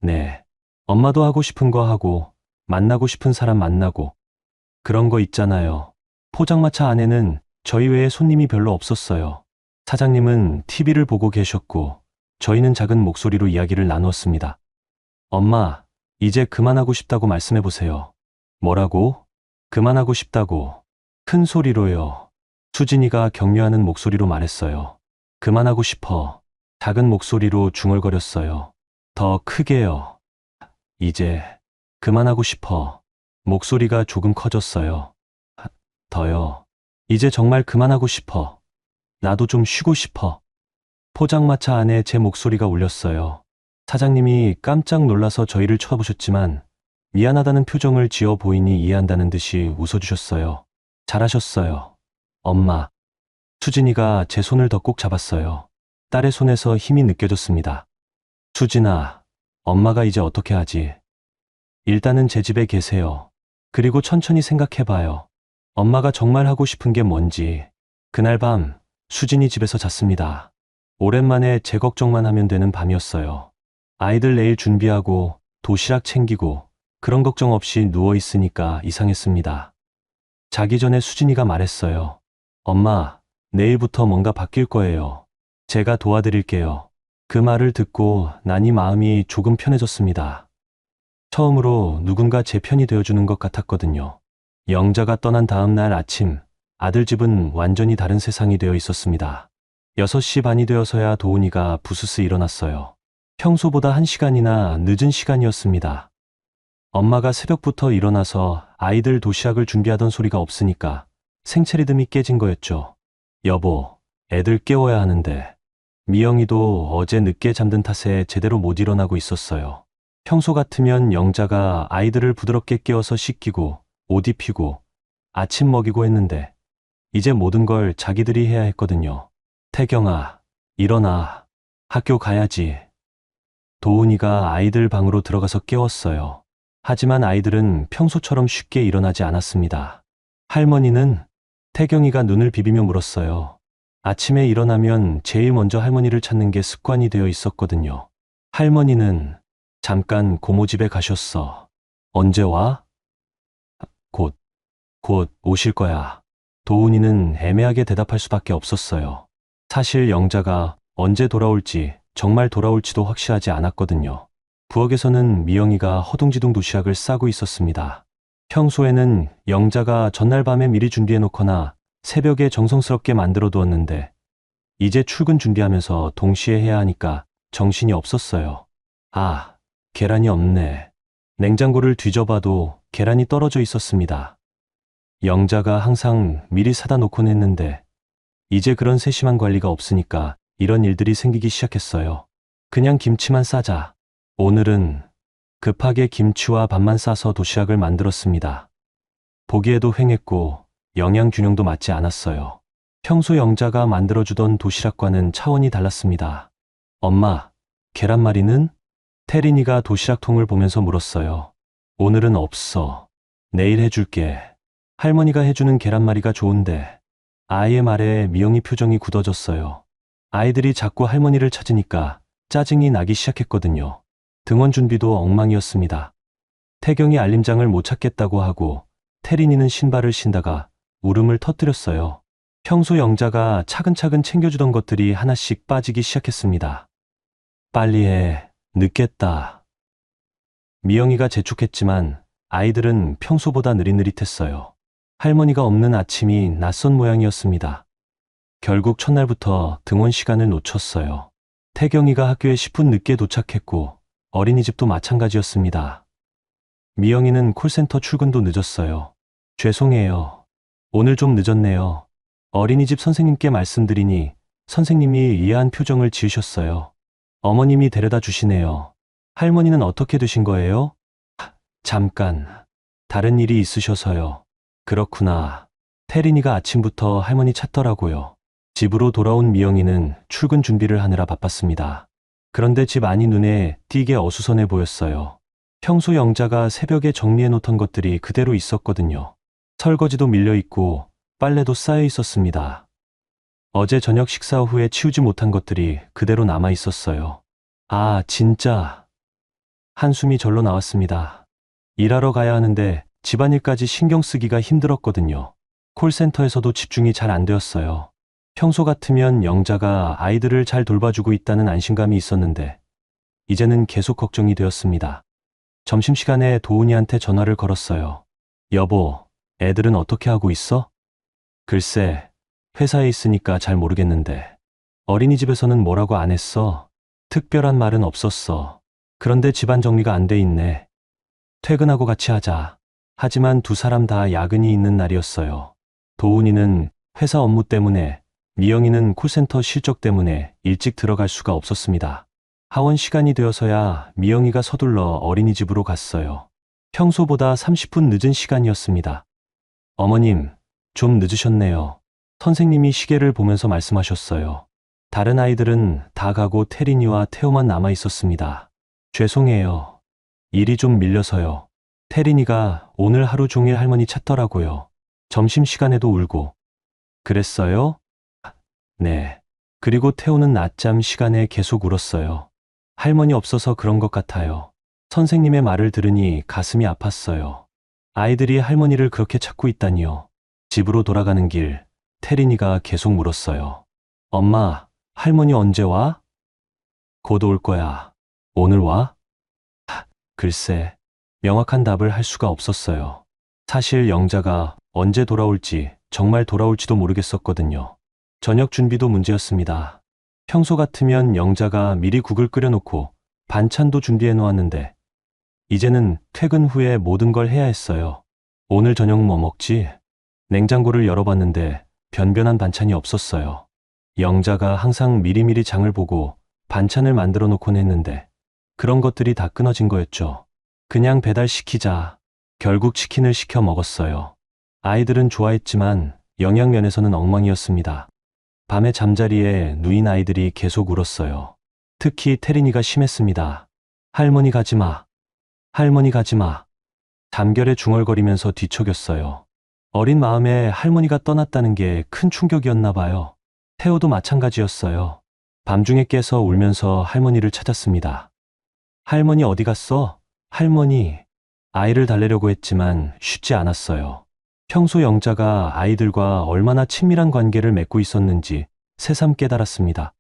[SPEAKER 1] 네. 엄마도 하고 싶은 거 하고 만나고 싶은 사람 만나고 그런 거 있잖아요. 포장마차 안에는 저희 외에 손님이 별로 없었어요. 사장님은 TV를 보고 계셨고 저희는 작은 목소리로 이야기를 나누었습니다. 엄마, 이제 그만하고 싶다고 말씀해 보세요. 뭐라고? 그만하고 싶다고. 큰 소리로요. 수진이가 격려하는 목소리로 말했어요. 그만하고 싶어. 작은 목소리로 중얼거렸어요. 더 크게요. 이제 그만하고 싶어. 목소리가 조금 커졌어요. 더요. 이제 정말 그만하고 싶어. 나도 좀 쉬고 싶어. 포장마차 안에 제 목소리가 울렸어요. 사장님이 깜짝 놀라서 저희를 쳐다보셨지만 미안하다는 표정을 지어 보이니 이해한다는 듯이 웃어주셨어요. 잘하셨어요. 엄마. 수진이가 제 손을 더 꼭 잡았어요. 딸의 손에서 힘이 느껴졌습니다. 수진아, 엄마가 이제 어떻게 하지? 일단은 제 집에 계세요. 그리고 천천히 생각해봐요. 엄마가 정말 하고 싶은 게 뭔지. 그날 밤, 수진이 집에서 잤습니다. 오랜만에 제 걱정만 하면 되는 밤이었어요. 아이들 내일 준비하고 도시락 챙기고 그런 걱정 없이 누워있으니까 이상했습니다. 자기 전에 수진이가 말했어요. 엄마, 내일부터 뭔가 바뀔 거예요. 제가 도와드릴게요. 그 말을 듣고 나니 마음이 조금 편해졌습니다. 처음으로 누군가 제 편이 되어주는 것 같았거든요. 영자가 떠난 다음 날 아침, 아들 집은 완전히 다른 세상이 되어 있었습니다. 6시 반이 되어서야 도훈이가 부스스 일어났어요. 평소보다 1시간이나 늦은 시간이었습니다. 엄마가 새벽부터 일어나서 아이들 도시락을 준비하던 소리가 없으니까 생체 리듬이 깨진 거였죠. 여보, 애들 깨워야 하는데. 미영이도 어제 늦게 잠든 탓에 제대로 못 일어나고 있었어요. 평소 같으면 영자가 아이들을 부드럽게 깨워서 씻기고 옷 입히고 아침 먹이고 했는데 이제 모든 걸 자기들이 해야 했거든요. 태경아, 일어나. 학교 가야지. 도훈이가 아이들 방으로 들어가서 깨웠어요. 하지만 아이들은 평소처럼 쉽게 일어나지 않았습니다. 할머니는? 태경이가 눈을 비비며 물었어요. 아침에 일어나면 제일 먼저 할머니를 찾는 게 습관이 되어 있었거든요. 할머니는 잠깐 고모 집에 가셨어. 언제 와? 곧 오실 거야. 도훈이는 애매하게 대답할 수밖에 없었어요. 사실 영자가 언제 돌아올지, 정말 돌아올지도 확실하지 않았거든요. 부엌에서는 미영이가 허둥지둥 도시락을 싸고 있었습니다. 평소에는 영자가 전날 밤에 미리 준비해 놓거나 새벽에 정성스럽게 만들어 두었는데 이제 출근 준비하면서 동시에 해야 하니까 정신이 없었어요. 아, 계란이 없네. 냉장고를 뒤져봐도 계란이 떨어져 있었습니다. 영자가 항상 미리 사다 놓곤 했는데 이제 그런 세심한 관리가 없으니까 이런 일들이 생기기 시작했어요. 그냥 김치만 싸자. 오늘은 급하게 김치와 밥만 싸서 도시락을 만들었습니다. 보기에도 휑했고 영양 균형도 맞지 않았어요. 평소 영자가 만들어주던 도시락과는 차원이 달랐습니다. 엄마, 계란말이는? 태린이가 도시락통을 보면서 물었어요. 오늘은 없어. 내일 해줄게. 할머니가 해주는 계란말이가 좋은데. 아이의 말에 미영이 표정이 굳어졌어요. 아이들이 자꾸 할머니를 찾으니까 짜증이 나기 시작했거든요. 등원 준비도 엉망이었습니다. 태경이 알림장을 못 찾겠다고 하고 태린이는 신발을 신다가 울음을 터뜨렸어요. 평소 영자가 차근차근 챙겨주던 것들이 하나씩 빠지기 시작했습니다. 빨리 해. 늦겠다. 미영이가 재촉했지만 아이들은 평소보다 느릿느릿했어요. 할머니가 없는 아침이 낯선 모양이었습니다. 결국 첫날부터 등원 시간을 놓쳤어요. 태경이가 학교에 10분 늦게 도착했고 어린이집도 마찬가지였습니다. 미영이는 콜센터 출근도 늦었어요. 죄송해요. 오늘 좀 늦었네요. 어린이집 선생님께 말씀드리니 선생님이 이해한 표정을 지으셨어요. 어머님이 데려다 주시네요. 할머니는 어떻게 되신 거예요? 잠깐. 다른 일이 있으셔서요. 그렇구나. 태린이가 아침부터 할머니 찾더라고요. 집으로 돌아온 미영이는 출근 준비를 하느라 바빴습니다. 그런데 집 안이 눈에 띄게 어수선해 보였어요. 평소 영자가 새벽에 정리해 놓던 것들이 그대로 있었거든요. 설거지도 밀려 있고 빨래도 쌓여 있었습니다. 어제 저녁 식사 후에 치우지 못한 것들이 그대로 남아 있었어요. 아, 진짜. 한숨이 절로 나왔습니다. 일하러 가야 하는데 집안일까지 신경 쓰기가 힘들었거든요. 콜센터에서도 집중이 잘 안 되었어요. 평소 같으면 영자가 아이들을 잘 돌봐주고 있다는 안심감이 있었는데 이제는 계속 걱정이 되었습니다. 점심시간에 도훈이한테 전화를 걸었어요. 여보, 애들은 어떻게 하고 있어? 글쎄, 회사에 있으니까 잘 모르겠는데. 어린이집에서는 뭐라고 안 했어. 특별한 말은 없었어. 그런데 집안 정리가 안 돼 있네. 퇴근하고 같이 하자. 하지만 두 사람 다 야근이 있는 날이었어요. 도훈이는 회사 업무 때문에, 미영이는 콜센터 실적 때문에 일찍 들어갈 수가 없었습니다. 하원 시간이 되어서야 미영이가 서둘러 어린이집으로 갔어요. 평소보다 30분 늦은 시간이었습니다. 어머님, 좀 늦으셨네요. 선생님이 시계를 보면서 말씀하셨어요. 다른 아이들은 다 가고 태린이와 태호만 남아 있었습니다. 죄송해요. 일이 좀 밀려서요. 태린이가 오늘 하루 종일 할머니 찾더라고요. 점심시간에도 울고. 그랬어요? 네. 그리고 태호는 낮잠 시간에 계속 울었어요. 할머니 없어서 그런 것 같아요. 선생님의 말을 들으니 가슴이 아팠어요. 아이들이 할머니를 그렇게 찾고 있다니요. 집으로 돌아가는 길, 태린이가 계속 물었어요. 엄마, 할머니 언제 와? 곧 올 거야. 오늘 와? 글쎄, 명확한 답을 할 수가 없었어요. 사실 영자가 언제 돌아올지, 정말 돌아올지도 모르겠었거든요. 저녁 준비도 문제였습니다. 평소 같으면 영자가 미리 국을 끓여놓고 반찬도 준비해 놓았는데 이제는 퇴근 후에 모든 걸 해야 했어요. 오늘 저녁 뭐 먹지? 냉장고를 열어봤는데 변변한 반찬이 없었어요. 영자가 항상 미리미리 장을 보고 반찬을 만들어 놓곤 했는데 그런 것들이 다 끊어진 거였죠. 그냥 배달시키자. 결국 치킨을 시켜 먹었어요. 아이들은 좋아했지만 영양면에서는 엉망이었습니다. 밤에 잠자리에 누인 아이들이 계속 울었어요. 특히 태린이가 심했습니다. 할머니 가지마. 할머니 가지마. 잠결에 중얼거리면서 뒤척였어요. 어린 마음에 할머니가 떠났다는 게 큰 충격이었나 봐요. 태호도 마찬가지였어요. 밤중에 깨서 울면서 할머니를 찾았습니다. 할머니 어디 갔어? 할머니. 아이를 달래려고 했지만 쉽지 않았어요. 평소 영자가 아이들과 얼마나 친밀한 관계를 맺고 있었는지 새삼 깨달았습니다.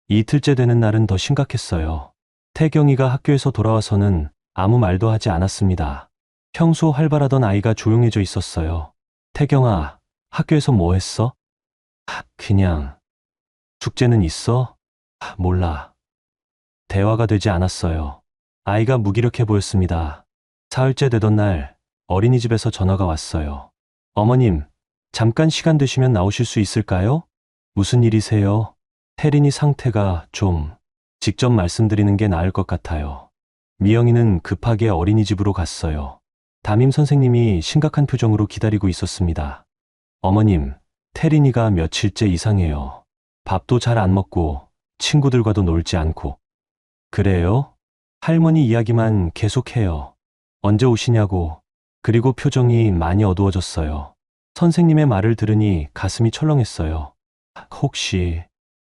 [SPEAKER 1] 이틀째 되는 날은 더 심각했어요. 태경이가 학교에서 돌아와서는 아무 말도 하지 않았습니다. 평소 활발하던 아이가 조용해져 있었어요. 태경아, 학교에서 뭐 했어? 그냥. 숙제는 있어? 몰라. 대화가 되지 않았어요. 아이가 무기력해 보였습니다. 사흘째 되던 날 어린이집에서 전화가 왔어요. 어머님, 잠깐 시간 되시면 나오실 수 있을까요? 무슨 일이세요? 태린이 상태가 좀 직접 말씀드리는 게 나을 것 같아요. 미영이는 급하게 어린이집으로 갔어요. 담임 선생님이 심각한 표정으로 기다리고 있었습니다. 어머님, 태린이가 며칠째 이상해요. 밥도 잘 안 먹고 친구들과도 놀지 않고. 그래요? 할머니 이야기만 계속해요. 언제 오시냐고. 그리고 표정이 많이 어두워졌어요. 선생님의 말을 들으니 가슴이 철렁했어요. 혹시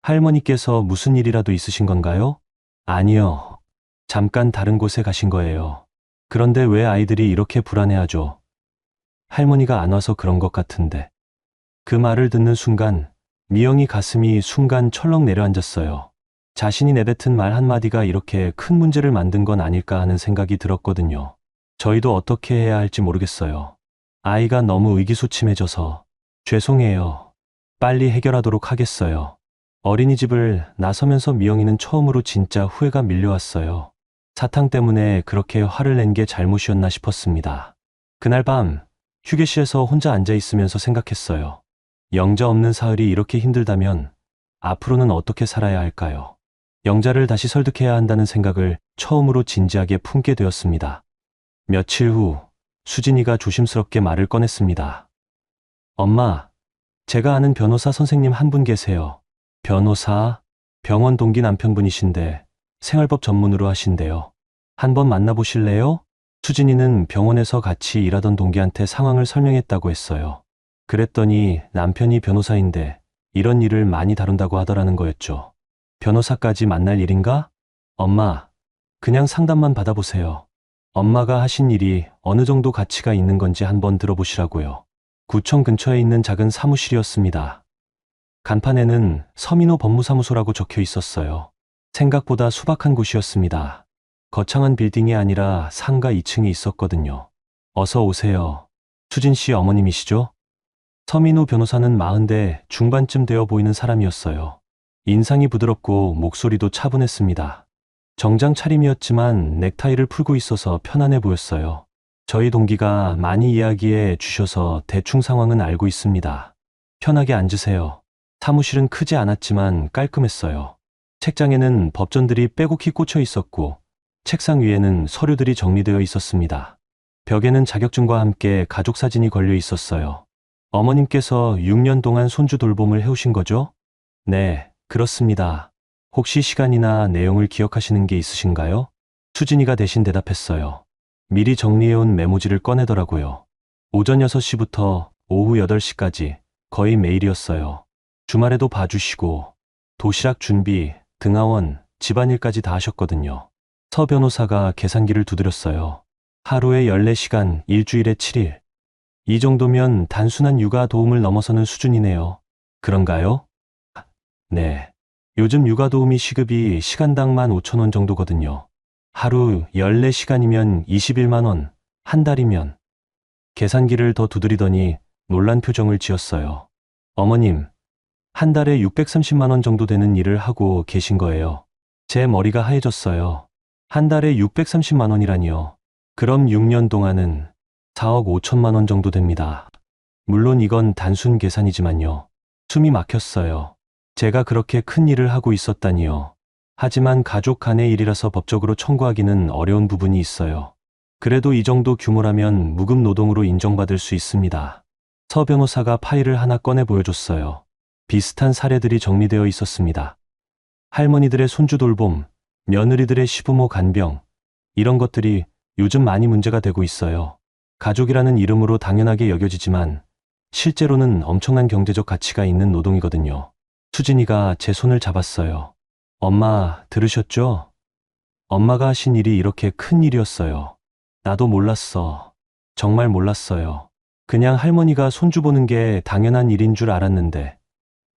[SPEAKER 1] 할머니께서 무슨 일이라도 있으신 건가요? 아니요. 잠깐 다른 곳에 가신 거예요. 그런데 왜 아이들이 이렇게 불안해하죠? 할머니가 안 와서 그런 것 같은데. 그 말을 듣는 순간 미영이 가슴이 순간 철렁 내려앉았어요. 자신이 내뱉은 말 한마디가 이렇게 큰 문제를 만든 건 아닐까 하는 생각이 들었거든요. 저희도 어떻게 해야 할지 모르겠어요. 아이가 너무 의기소침해져서. 죄송해요. 빨리 해결하도록 하겠어요. 어린이집을 나서면서 미영이는 처음으로 진짜 후회가 밀려왔어요. 사탕 때문에 그렇게 화를 낸 게 잘못이었나 싶었습니다. 그날 밤 휴게실에서 혼자 앉아 있으면서 생각했어요. 영자 없는 사흘이 이렇게 힘들다면 앞으로는 어떻게 살아야 할까요? 영자를 다시 설득해야 한다는 생각을 처음으로 진지하게 품게 되었습니다. 며칠 후 수진이가 조심스럽게 말을 꺼냈습니다. 엄마, 제가 아는 변호사 선생님 한 분 계세요. 변호사? 병원 동기 남편분이신데 생활법 전문으로 하신대요. 한번 만나보실래요? 수진이는 병원에서 같이 일하던 동기한테 상황을 설명했다고 했어요. 그랬더니 남편이 변호사인데 이런 일을 많이 다룬다고 하더라는 거였죠. 변호사까지 만날 일인가? 엄마, 그냥 상담만 받아보세요. 엄마가 하신 일이 어느 정도 가치가 있는 건지 한번 들어보시라고요. 구청 근처에 있는 작은 사무실이었습니다. 간판에는 서민호 법무사무소라고 적혀 있었어요. 생각보다 수박한 곳이었습니다. 거창한 빌딩이 아니라 상가 2층에 있었거든요. 어서 오세요. 수진 씨 어머님이시죠? 서민우 변호사는 40대 중반쯤 되어 보이는 사람이었어요. 인상이 부드럽고 목소리도 차분했습니다. 정장 차림이었지만 넥타이를 풀고 있어서 편안해 보였어요. 저희 동기가 많이 이야기해 주셔서 대충 상황은 알고 있습니다. 편하게 앉으세요. 사무실은 크지 않았지만 깔끔했어요. 책장에는 법전들이 빼곡히 꽂혀 있었고 책상 위에는 서류들이 정리되어 있었습니다. 벽에는 자격증과 함께 가족 사진이 걸려 있었어요. 어머님께서 6년 동안 손주 돌봄을 해오신 거죠? 네, 그렇습니다. 혹시 시간이나 내용을 기억하시는 게 있으신가요? 수진이가 대신 대답했어요. 미리 정리해온 메모지를 꺼내더라고요. 오전 6시부터 오후 8시까지 거의 매일이었어요. 주말에도 봐주시고 도시락 준비, 등하원, 집안일까지 다 하셨거든요. 서 변호사가 계산기를 두드렸어요. 하루에 14시간, 일주일에 7일. 이 정도면 단순한 육아 도움을 넘어서는 수준이네요. 그런가요? 네. 요즘 육아 도우미 시급이 시간당 15,000원 정도거든요. 하루 14시간이면 21만 원, 한 달이면. 계산기를 더 두드리더니 놀란 표정을 지었어요. 어머님, 한 달에 630만 원 정도 되는 일을 하고 계신 거예요. 제 머리가 하얘졌어요. 한 달에 630만 원이라니요. 그럼 6년 동안은 4억 5천만 원 정도 됩니다. 물론 이건 단순 계산이지만요. 숨이 막혔어요. 제가 그렇게 큰 일을 하고 있었다니요. 하지만 가족 간의 일이라서 법적으로 청구하기는 어려운 부분이 있어요. 그래도 이 정도 규모라면 무급 노동으로 인정받을 수 있습니다. 서 변호사가 파일을 하나 꺼내 보여줬어요. 비슷한 사례들이 정리되어 있었습니다. 할머니들의 손주 돌봄, 며느리들의 시부모 간병, 이런 것들이 요즘 많이 문제가 되고 있어요. 가족이라는 이름으로 당연하게 여겨지지만 실제로는 엄청난 경제적 가치가 있는 노동이거든요. 수진이가 제 손을 잡았어요. 엄마, 들으셨죠? 엄마가 하신 일이 이렇게 큰 일이었어요. 나도 몰랐어. 정말 몰랐어요. 그냥 할머니가 손주 보는 게 당연한 일인 줄 알았는데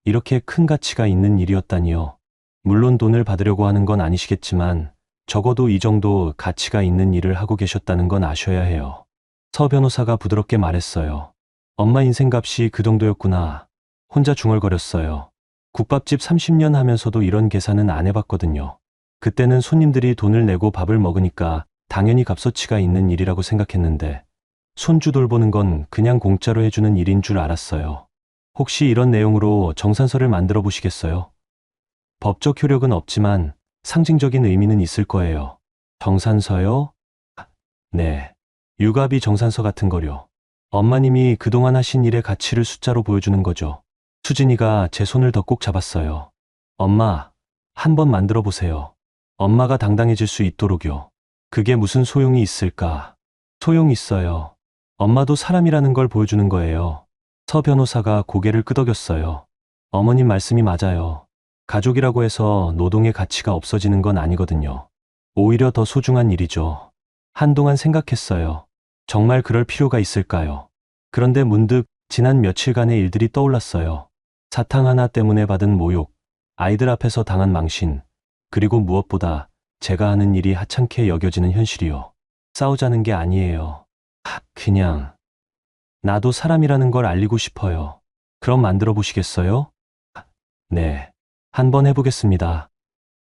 [SPEAKER 1] 이렇게 큰 가치가 있는 일이었다니요. 물론 돈을 받으려고 하는 건 아니시겠지만 적어도 이 정도 가치가 있는 일을 하고 계셨다는 건 아셔야 해요. 서 변호사가 부드럽게 말했어요. 엄마 인생값이 그 정도였구나. 혼자 중얼거렸어요. 국밥집 30년 하면서도 이런 계산은 안 해봤거든요. 그때는 손님들이 돈을 내고 밥을 먹으니까 당연히 값어치가 있는 일이라고 생각했는데 손주 돌보는 건 그냥 공짜로 해주는 일인 줄 알았어요. 혹시 이런 내용으로 정산서를 만들어 보시겠어요? 법적 효력은 없지만 상징적인 의미는 있을 거예요. 정산서요? 네. 육아비 정산서 같은 거요. 엄마님이 그동안 하신 일의 가치를 숫자로 보여주는 거죠. 수진이가 제 손을 더 꼭 잡았어요. 엄마, 한번 만들어 보세요. 엄마가 당당해질 수 있도록요. 그게 무슨 소용이 있을까? 소용 있어요. 엄마도 사람이라는 걸 보여주는 거예요. 서 변호사가 고개를 끄덕였어요. 어머님 말씀이 맞아요. 가족이라고 해서 노동의 가치가 없어지는 건 아니거든요. 오히려 더 소중한 일이죠. 한동안 생각했어요. 정말 그럴 필요가 있을까요? 그런데 문득 지난 며칠간의 일들이 떠올랐어요. 사탕 하나 때문에 받은 모욕, 아이들 앞에서 당한 망신, 그리고 무엇보다 제가 하는 일이 하찮게 여겨지는 현실이요. 싸우자는 게 아니에요. 그냥 나도 사람이라는 걸 알리고 싶어요. 그럼 만들어 보시겠어요? 네, 한번 해보겠습니다.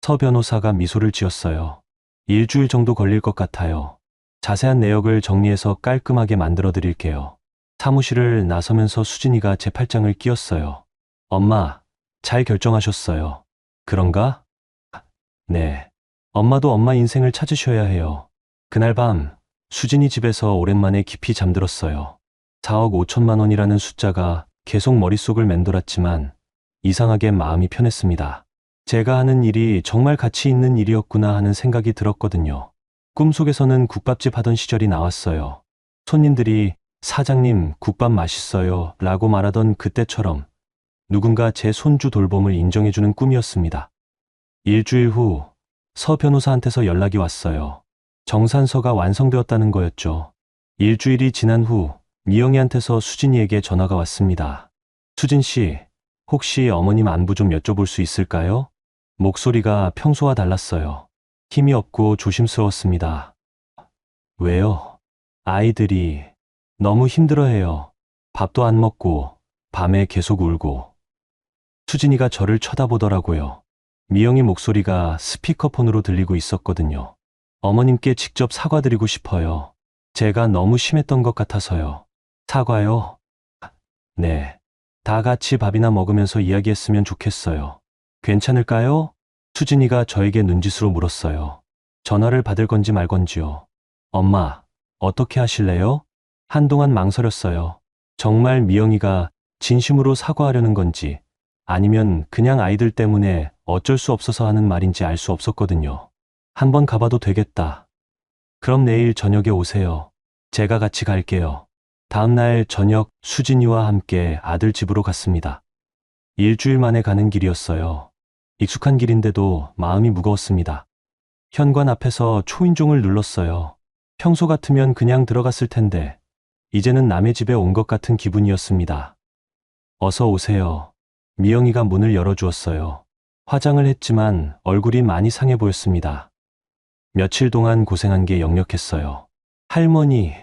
[SPEAKER 1] 서 변호사가 미소를 지었어요. 일주일 정도 걸릴 것 같아요. 자세한 내역을 정리해서 깔끔하게 만들어 드릴게요. 사무실을 나서면서 수진이가 제 팔짱을 끼웠어요. 엄마, 잘 결정하셨어요. 그런가? 네. 엄마도 엄마 인생을 찾으셔야 해요. 그날 밤, 수진이 집에서 오랜만에 깊이 잠들었어요. 4억 5천만 원이라는 숫자가 계속 머릿속을 맴돌았지만 이상하게 마음이 편했습니다. 제가 하는 일이 정말 가치 있는 일이었구나 하는 생각이 들었거든요. 꿈속에서는 국밥집 하던 시절이 나왔어요. 손님들이 사장님 국밥 맛있어요 라고 말하던 그때처럼 누군가 제 손주 돌봄을 인정해주는 꿈이었습니다. 일주일 후 서 변호사한테서 연락이 왔어요. 정산서가 완성되었다는 거였죠. 일주일이 지난 후 미영이한테서 수진이에게 전화가 왔습니다. 수진 씨, 혹시 어머님 안부 좀 여쭤볼 수 있을까요? 목소리가 평소와 달랐어요. 힘이 없고 조심스러웠습니다. 왜요? 아이들이 너무 힘들어해요. 밥도 안 먹고 밤에 계속 울고. 수진이가 저를 쳐다보더라고요. 미영이 목소리가 스피커폰으로 들리고 있었거든요. 어머님께 직접 사과드리고 싶어요. 제가 너무 심했던 것 같아서요. 사과요? 네. 다 같이 밥이나 먹으면서 이야기했으면 좋겠어요. 괜찮을까요? 수진이가 저에게 눈짓으로 물었어요. 전화를 받을 건지 말 건지요. 엄마, 어떻게 하실래요? 한동안 망설였어요. 정말 미영이가 진심으로 사과하려는 건지 아니면 그냥 아이들 때문에 어쩔 수 없어서 하는 말인지 알 수 없었거든요. 한번 가봐도 되겠다. 그럼 내일 저녁에 오세요. 제가 같이 갈게요. 다음 날 저녁 수진이와 함께 아들 집으로 갔습니다. 일주일 만에 가는 길이었어요. 익숙한 길인데도 마음이 무거웠습니다. 현관 앞에서 초인종을 눌렀어요. 평소 같으면 그냥 들어갔을 텐데 이제는 남의 집에 온 것 같은 기분이었습니다. 어서 오세요. 미영이가 문을 열어주었어요. 화장을 했지만 얼굴이 많이 상해 보였습니다. 며칠 동안 고생한 게 역력했어요. 할머니,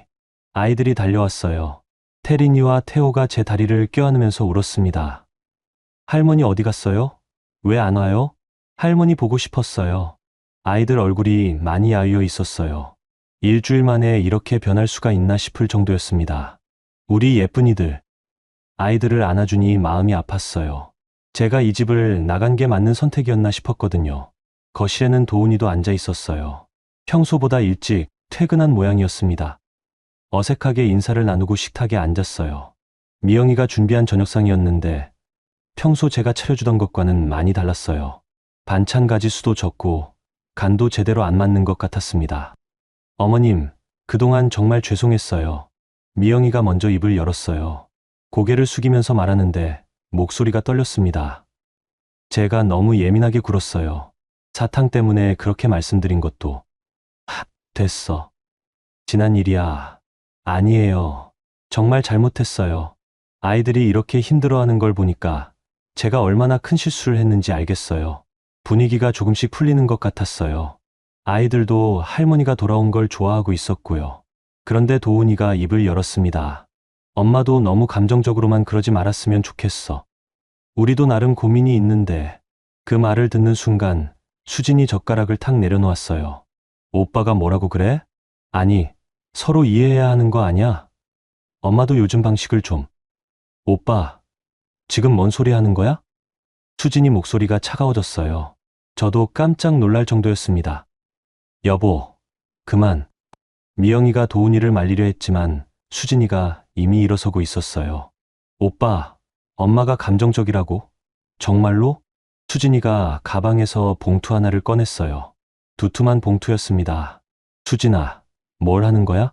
[SPEAKER 1] 아이들이 달려왔어요. 태린이와 태호가 제 다리를 껴안으면서 울었습니다. 할머니 어디 갔어요? 왜 안 와요? 할머니 보고 싶었어요. 아이들 얼굴이 많이 야위어 있었어요. 일주일 만에 이렇게 변할 수가 있나 싶을 정도였습니다. 우리 예쁜이들. 아이들을 안아주니 마음이 아팠어요. 제가 이 집을 나간 게 맞는 선택이었나 싶었거든요. 거실에는 도훈이도 앉아 있었어요. 평소보다 일찍 퇴근한 모양이었습니다. 어색하게 인사를 나누고 식탁에 앉았어요. 미영이가 준비한 저녁상이었는데 평소 제가 차려주던 것과는 많이 달랐어요. 반찬 가지수도 적고 간도 제대로 안 맞는 것 같았습니다. 어머님, 그동안 정말 죄송했어요. 미영이가 먼저 입을 열었어요. 고개를 숙이면서 말하는데 목소리가 떨렸습니다. 제가 너무 예민하게 굴었어요. 사탕 때문에 그렇게 말씀드린 것도. 됐어. 지난 일이야. 아니에요. 정말 잘못했어요. 아이들이 이렇게 힘들어하는 걸 보니까 제가 얼마나 큰 실수를 했는지 알겠어요. 분위기가 조금씩 풀리는 것 같았어요. 아이들도 할머니가 돌아온 걸 좋아하고 있었고요. 그런데 도훈이가 입을 열었습니다. 엄마도 너무 감정적으로만 그러지 말았으면 좋겠어. 우리도 나름 고민이 있는데. 그 말을 듣는 순간 수진이 젓가락을 탁 내려놓았어요. 오빠가 뭐라고 그래? 아니, 서로 이해해야 하는 거 아냐? 엄마도 요즘 방식을 좀. 오빠, 지금 뭔 소리 하는 거야? 수진이 목소리가 차가워졌어요. 저도 깜짝 놀랄 정도였습니다. 여보, 그만. 미영이가 도훈이를 말리려 했지만 수진이가 이미 일어서고 있었어요. 오빠, 엄마가 감정적이라고? 정말로? 수진이가 가방에서 봉투 하나를 꺼냈어요. 두툼한 봉투였습니다. 수진아, 뭘 하는 거야?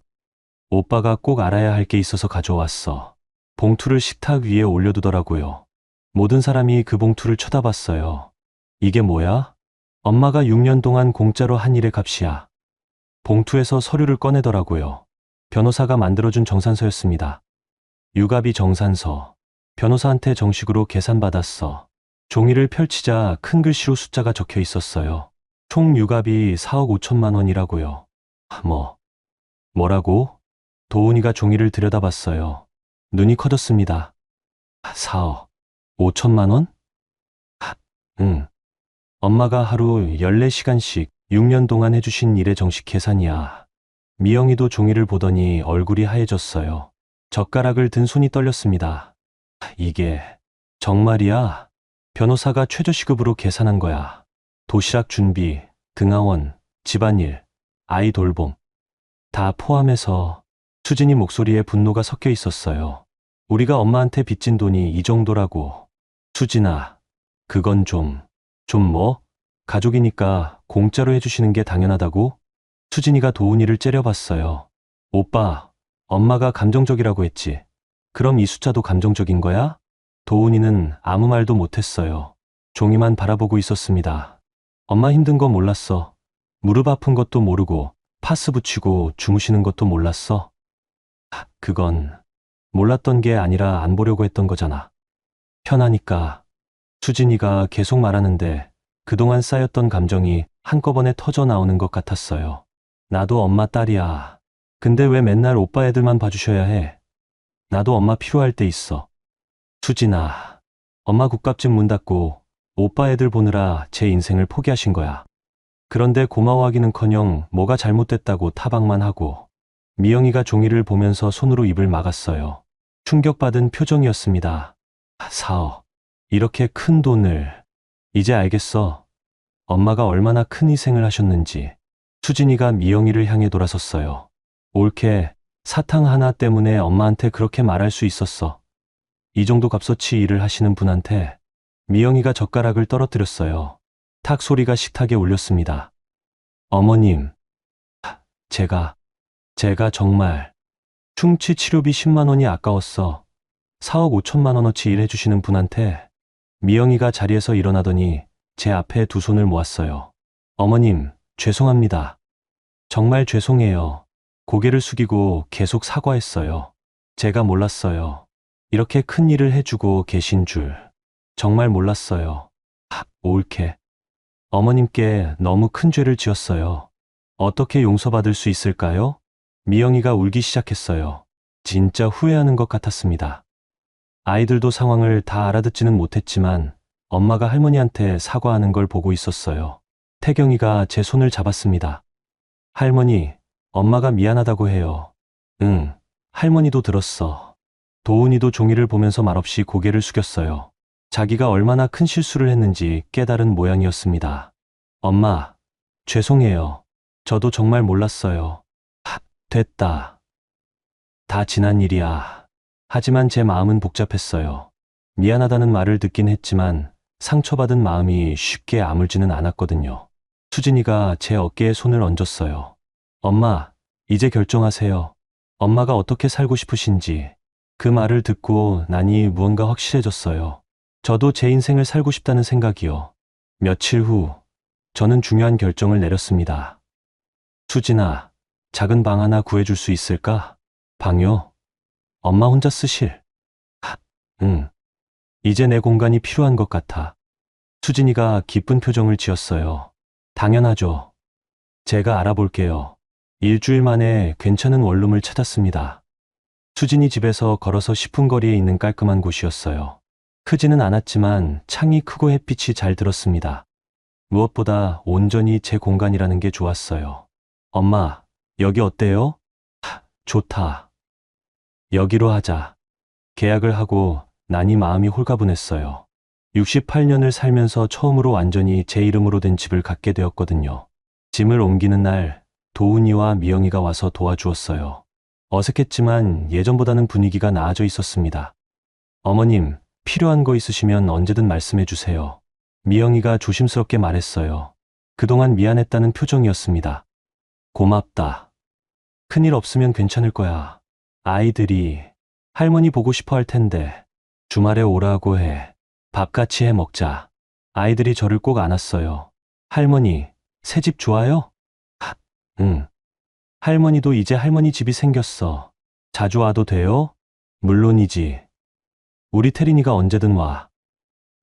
[SPEAKER 1] 오빠가 꼭 알아야 할 게 있어서 가져왔어. 봉투를 식탁 위에 올려두더라고요. 모든 사람이 그 봉투를 쳐다봤어요. 이게 뭐야? 엄마가 6년 동안 공짜로 한 일의 값이야. 봉투에서 서류를 꺼내더라고요. 변호사가 만들어준 정산서였습니다. 육아비 정산서. 변호사한테 정식으로 계산받았어. 종이를 펼치자 큰 글씨로 숫자가 적혀 있었어요. 총 육아비 4억 5천만 원이라고요. 뭐라고? 도훈이가 종이를 들여다봤어요. 눈이 커졌습니다. 4억 5천만 원? 응. 엄마가 하루 14시간씩 6년 동안 해주신 일의 정식 계산이야. 미영이도 종이를 보더니 얼굴이 하얘졌어요. 젓가락을 든 손이 떨렸습니다. 이게 정말이야? 변호사가 최저시급으로 계산한 거야. 도시락 준비, 등하원, 집안일, 아이 돌봄. 다 포함해서. 수진이 목소리에 분노가 섞여 있었어요. 우리가 엄마한테 빚진 돈이 이 정도라고. 수진아, 그건 좀 뭐? 가족이니까 공짜로 해주시는 게 당연하다고? 수진이가 도훈이를 째려봤어요. 오빠, 엄마가 감정적이라고 했지. 그럼 이 숫자도 감정적인 거야? 도훈이는 아무 말도 못했어요. 종이만 바라보고 있었습니다. 엄마 힘든 거 몰랐어. 무릎 아픈 것도 모르고 파스 붙이고 주무시는 것도 몰랐어. 그건 몰랐던 게 아니라 안 보려고 했던 거잖아. 편하니까. 수진이가 계속 말하는데 그동안 쌓였던 감정이 한꺼번에 터져 나오는 것 같았어요. 나도 엄마 딸이야. 근데 왜 맨날 오빠 애들만 봐주셔야 해? 나도 엄마 필요할 때 있어. 수진아, 엄마 국밥집 문 닫고 오빠 애들 보느라 제 인생을 포기하신 거야. 그런데 고마워하기는커녕 뭐가 잘못됐다고 타박만 하고. 미영이가 종이를 보면서 손으로 입을 막았어요. 충격받은 표정이었습니다. 4억. 이렇게 큰 돈을. 이제 알겠어. 엄마가 얼마나 큰 희생을 하셨는지. 수진이가 미영이를 향해 돌아섰어요. 옳게 사탕 하나 때문에 엄마한테 그렇게 말할 수 있었어. 이 정도 값어치 일을 하시는 분한테. 미영이가 젓가락을 떨어뜨렸어요. 탁 소리가 식탁에 울렸습니다. 어머님, 제가 정말 충치 치료비 10만 원이 아까웠어. 4억 5천만 원어치 일해주시는 분한테. 미영이가 자리에서 일어나더니 제 앞에 두 손을 모았어요. 어머님, 죄송합니다. 정말 죄송해요. 고개를 숙이고 계속 사과했어요. 제가 몰랐어요. 이렇게 큰 일을 해주고 계신 줄. 정말 몰랐어요. 옳게. 어머님께 너무 큰 죄를 지었어요. 어떻게 용서받을 수 있을까요? 미영이가 울기 시작했어요. 진짜 후회하는 것 같았습니다. 아이들도 상황을 다 알아듣지는 못했지만 엄마가 할머니한테 사과하는 걸 보고 있었어요. 태경이가 제 손을 잡았습니다. 할머니, 엄마가 미안하다고 해요. 응, 할머니도 들었어. 도훈이도 종이를 보면서 말없이 고개를 숙였어요. 자기가 얼마나 큰 실수를 했는지 깨달은 모양이었습니다. 엄마, 죄송해요. 저도 정말 몰랐어요. 됐다. 다 지난 일이야. 하지만 제 마음은 복잡했어요. 미안하다는 말을 듣긴 했지만 상처받은 마음이 쉽게 아물지는 않았거든요. 수진이가 제 어깨에 손을 얹었어요. 엄마, 이제 결정하세요. 엄마가 어떻게 살고 싶으신지. 그 말을 듣고 나니 무언가 확실해졌어요. 저도 제 인생을 살고 싶다는 생각이요. 며칠 후, 저는 중요한 결정을 내렸습니다. 수진아, 작은 방 하나 구해줄 수 있을까? 방요? 엄마 혼자 쓰실? 응. 이제 내 공간이 필요한 것 같아. 수진이가 기쁜 표정을 지었어요. 당연하죠. 제가 알아볼게요. 일주일 만에 괜찮은 원룸을 찾았습니다. 수진이 집에서 걸어서 10분 거리에 있는 깔끔한 곳이었어요. 크지는 않았지만 창이 크고 햇빛이 잘 들었습니다. 무엇보다 온전히 제 공간이라는 게 좋았어요. 엄마, 여기 어때요? 좋다. 여기로 하자. 계약을 하고 나니 마음이 홀가분했어요. 68년을 살면서 처음으로 완전히 제 이름으로 된 집을 갖게 되었거든요. 짐을 옮기는 날 도훈이와 미영이가 와서 도와주었어요. 어색했지만 예전보다는 분위기가 나아져 있었습니다. 어머님, 필요한 거 있으시면 언제든 말씀해 주세요. 미영이가 조심스럽게 말했어요. 그동안 미안했다는 표정이었습니다. 고맙다. 큰일 없으면 괜찮을 거야. 아이들이 할머니 보고 싶어 할 텐데 주말에 오라고 해. 밥 같이 해 먹자. 아이들이 저를 꼭 안았어요. 할머니, 새 집 좋아요? 응. 할머니도 이제 할머니 집이 생겼어. 자주 와도 돼요? 물론이지. 우리 태린이가 언제든 와.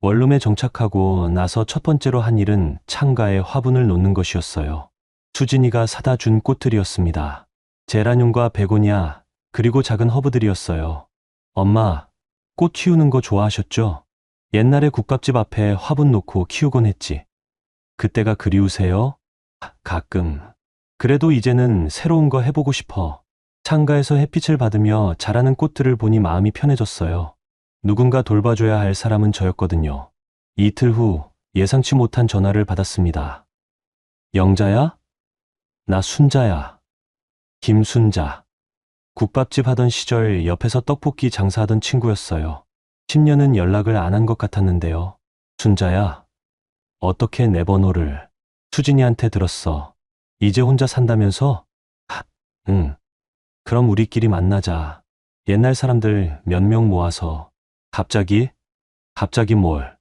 [SPEAKER 1] 원룸에 정착하고 나서 첫 번째로 한 일은 창가에 화분을 놓는 것이었어요. 수진이가 사다 준 꽃들이었습니다. 제라늄과 베고니아, 그리고 작은 허브들이었어요. 엄마, 꽃 키우는 거 좋아하셨죠? 옛날에 국밥집 앞에 화분 놓고 키우곤 했지. 그때가 그리우세요? 가끔. 그래도 이제는 새로운 거 해보고 싶어. 창가에서 햇빛을 받으며 자라는 꽃들을 보니 마음이 편해졌어요. 누군가 돌봐줘야 할 사람은 저였거든요. 이틀 후 예상치 못한 전화를 받았습니다. 영자야? 나 순자야. 김순자. 국밥집 하던 시절 옆에서 떡볶이 장사하던 친구였어요. 10년은 연락을 안 한 것 같았는데요. 순자야, 어떻게 내 번호를 수진이한테 들었어? 이제 혼자 산다면서? 응. 그럼 우리끼리 만나자. 옛날 사람들 몇 명 모아서. 갑자기? 갑자기 뭘?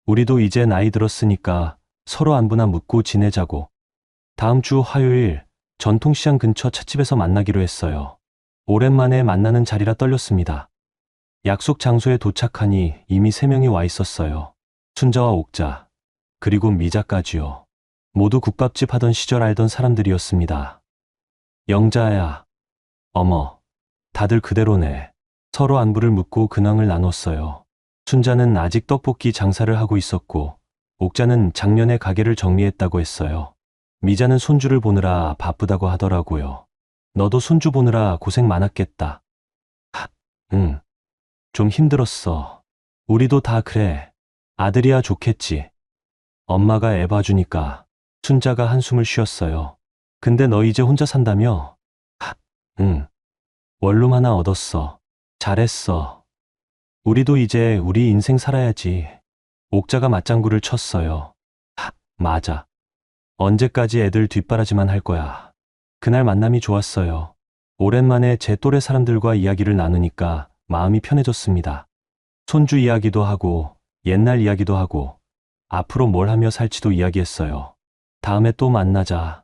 [SPEAKER 1] 우리도 이제 나이 들었으니까 서로 안부나 묻고 지내자고. 다음 주 화요일 전통시장 근처 찻집에서 만나기로 했어요. 오랜만에 만나는 자리라 떨렸습니다. 약속 장소에 도착하니 이미 3명이 와 있었어요. 순자와 옥자, 그리고 미자까지요. 모두 국밥집 하던 시절 알던 사람들이었습니다. 영자야, 어머, 다들 그대로네. 서로 안부를 묻고 근황을 나눴어요. 순자는 아직 떡볶이 장사를 하고 있었고, 옥자는 작년에 가게를 정리했다고 했어요. 미자는 손주를 보느라 바쁘다고 하더라고요. 너도 손주 보느라 고생 많았겠다. 응, 좀 힘들었어. 우리도 다 그래. 아들이야 좋겠지. 엄마가 애 봐주니까. 순자가 한숨을 쉬었어요. 근데 너 이제 혼자 산다며? 응. 원룸 하나 얻었어. 잘했어. 우리도 이제 우리 인생 살아야지. 옥자가 맞장구를 쳤어요. 맞아. 언제까지 애들 뒷바라지만 할 거야. 그날 만남이 좋았어요. 오랜만에 제 또래 사람들과 이야기를 나누니까 마음이 편해졌습니다. 손주 이야기도 하고, 옛날 이야기도 하고, 앞으로 뭘 하며 살지도 이야기했어요. 다음에 또 만나자.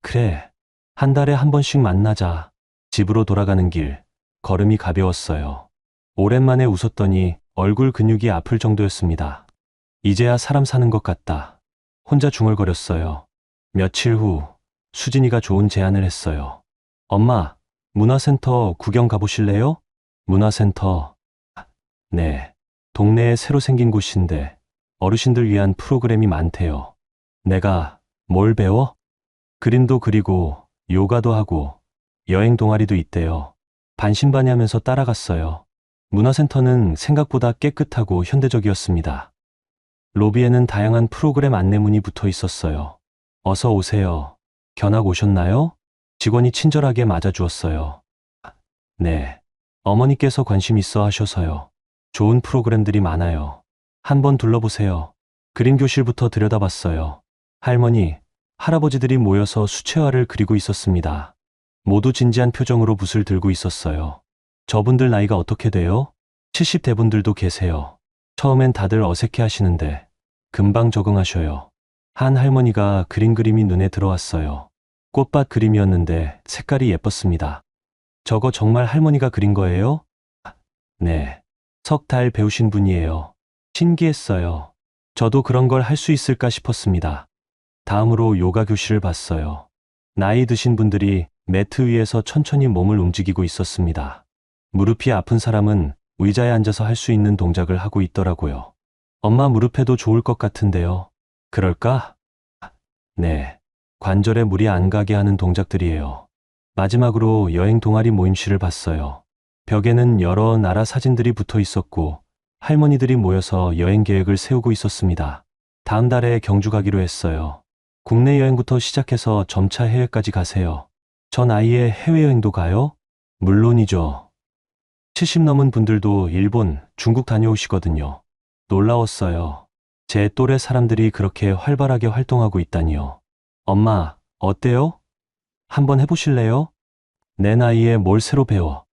[SPEAKER 1] 그래. 한 달에 한 번씩 만나자. 집으로 돌아가는 길, 걸음이 가벼웠어요. 오랜만에 웃었더니 얼굴 근육이 아플 정도였습니다. 이제야 사람 사는 것 같다. 혼자 중얼거렸어요. 며칠 후, 수진이가 좋은 제안을 했어요. 엄마, 문화센터 구경 가보실래요? 문화센터. 네. 동네에 새로 생긴 곳인데 어르신들 위한 프로그램이 많대요. 내가 뭘 배워? 그림도 그리고 요가도 하고 여행 동아리도 있대요. 반신반의하면서 따라갔어요. 문화센터는 생각보다 깨끗하고 현대적이었습니다. 로비에는 다양한 프로그램 안내문이 붙어 있었어요. 어서 오세요. 견학 오셨나요? 직원이 친절하게 맞아주었어요. 네. 어머니께서 관심 있어 하셔서요. 좋은 프로그램들이 많아요. 한번 둘러보세요. 그림 교실부터 들여다봤어요. 할머니, 할아버지들이 모여서 수채화를 그리고 있었습니다. 모두 진지한 표정으로 붓을 들고 있었어요. 저분들 나이가 어떻게 돼요? 70대 분들도 계세요. 처음엔 다들 어색해 하시는데 금방 적응하셔요. 한 할머니가 그린 그림이 눈에 들어왔어요. 꽃밭 그림이었는데 색깔이 예뻤습니다. 저거 정말 할머니가 그린 거예요? 네. 석 달 배우신 분이에요. 신기했어요. 저도 그런 걸 할 수 있을까 싶었습니다. 다음으로 요가 교실을 봤어요. 나이 드신 분들이 매트 위에서 천천히 몸을 움직이고 있었습니다. 무릎이 아픈 사람은 의자에 앉아서 할 수 있는 동작을 하고 있더라고요. 엄마 무릎에도 좋을 것 같은데요. 그럴까? 네. 관절에 무리 안 가게 하는 동작들이에요. 마지막으로 여행 동아리 모임실을 봤어요. 벽에는 여러 나라 사진들이 붙어 있었고 할머니들이 모여서 여행 계획을 세우고 있었습니다. 다음 달에 경주 가기로 했어요. 국내 여행부터 시작해서 점차 해외까지 가세요. 전 아이의 해외여행도 가요? 물론이죠. 70 넘은 분들도 일본, 중국 다녀오시거든요. 놀라웠어요. 제 또래 사람들이 그렇게 활발하게 활동하고 있다니요. 엄마, 어때요? 한번 해보실래요? 내 나이에 뭘 새로 배워?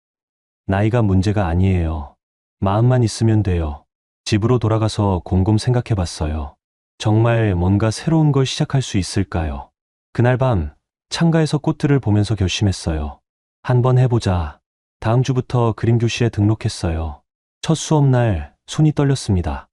[SPEAKER 1] 나이가 문제가 아니에요. 마음만 있으면 돼요. 집으로 돌아가서 곰곰 생각해 봤어요. 정말 뭔가 새로운 걸 시작할 수 있을까요? 그날 밤 창가에서 꽃들을 보면서 결심했어요. 한번 해보자. 다음 주부터 그림 교실에 등록했어요. 첫 수업날 손이 떨렸습니다.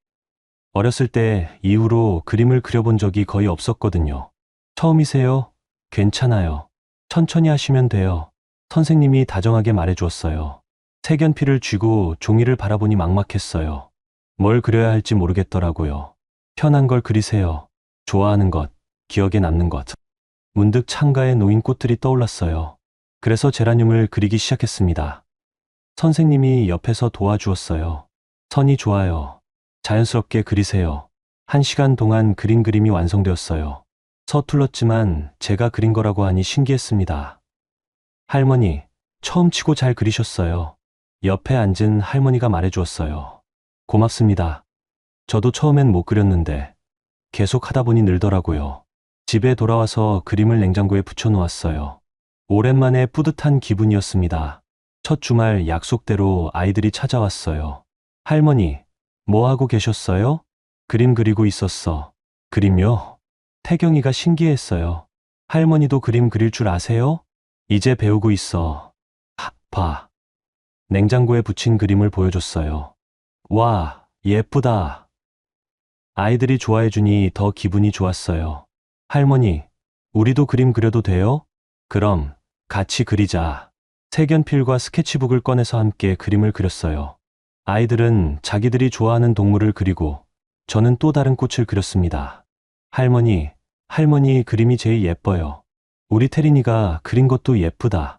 [SPEAKER 1] 어렸을 때 이후로 그림을 그려본 적이 거의 없었거든요. 처음이세요? 괜찮아요. 천천히 하시면 돼요. 선생님이 다정하게 말해주었어요. 색연필을 쥐고 종이를 바라보니 막막했어요. 뭘 그려야 할지 모르겠더라고요. 편한 걸 그리세요. 좋아하는 것, 기억에 남는 것. 문득 창가에 놓인 꽃들이 떠올랐어요. 그래서 제라늄을 그리기 시작했습니다. 선생님이 옆에서 도와주었어요. 선이 좋아요. 자연스럽게 그리세요. 1시간 동안 그린 그림이 완성되었어요. 서툴렀지만 제가 그린 거라고 하니 신기했습니다. 할머니, 처음 치고 잘 그리셨어요. 옆에 앉은 할머니가 말해주었어요. 고맙습니다. 저도 처음엔 못 그렸는데 계속 하다 보니 늘더라고요. 집에 돌아와서 그림을 냉장고에 붙여놓았어요. 오랜만에 뿌듯한 기분이었습니다. 첫 주말 약속대로 아이들이 찾아왔어요. 할머니, 뭐 하고 계셨어요? 그림 그리고 있었어. 그림요? 태경이가 신기했어요. 할머니도 그림 그릴 줄 아세요? 이제 배우고 있어. 봐. 냉장고에 붙인 그림을 보여줬어요. 와, 예쁘다. 아이들이 좋아해주니 더 기분이 좋았어요. 할머니, 우리도 그림 그려도 돼요? 그럼 같이 그리자. 색연필과 스케치북을 꺼내서 함께 그림을 그렸어요. 아이들은 자기들이 좋아하는 동물을 그리고 저는 또 다른 꽃을 그렸습니다. 할머니 그림이 제일 예뻐요. 우리 태린이가 그린 것도 예쁘다.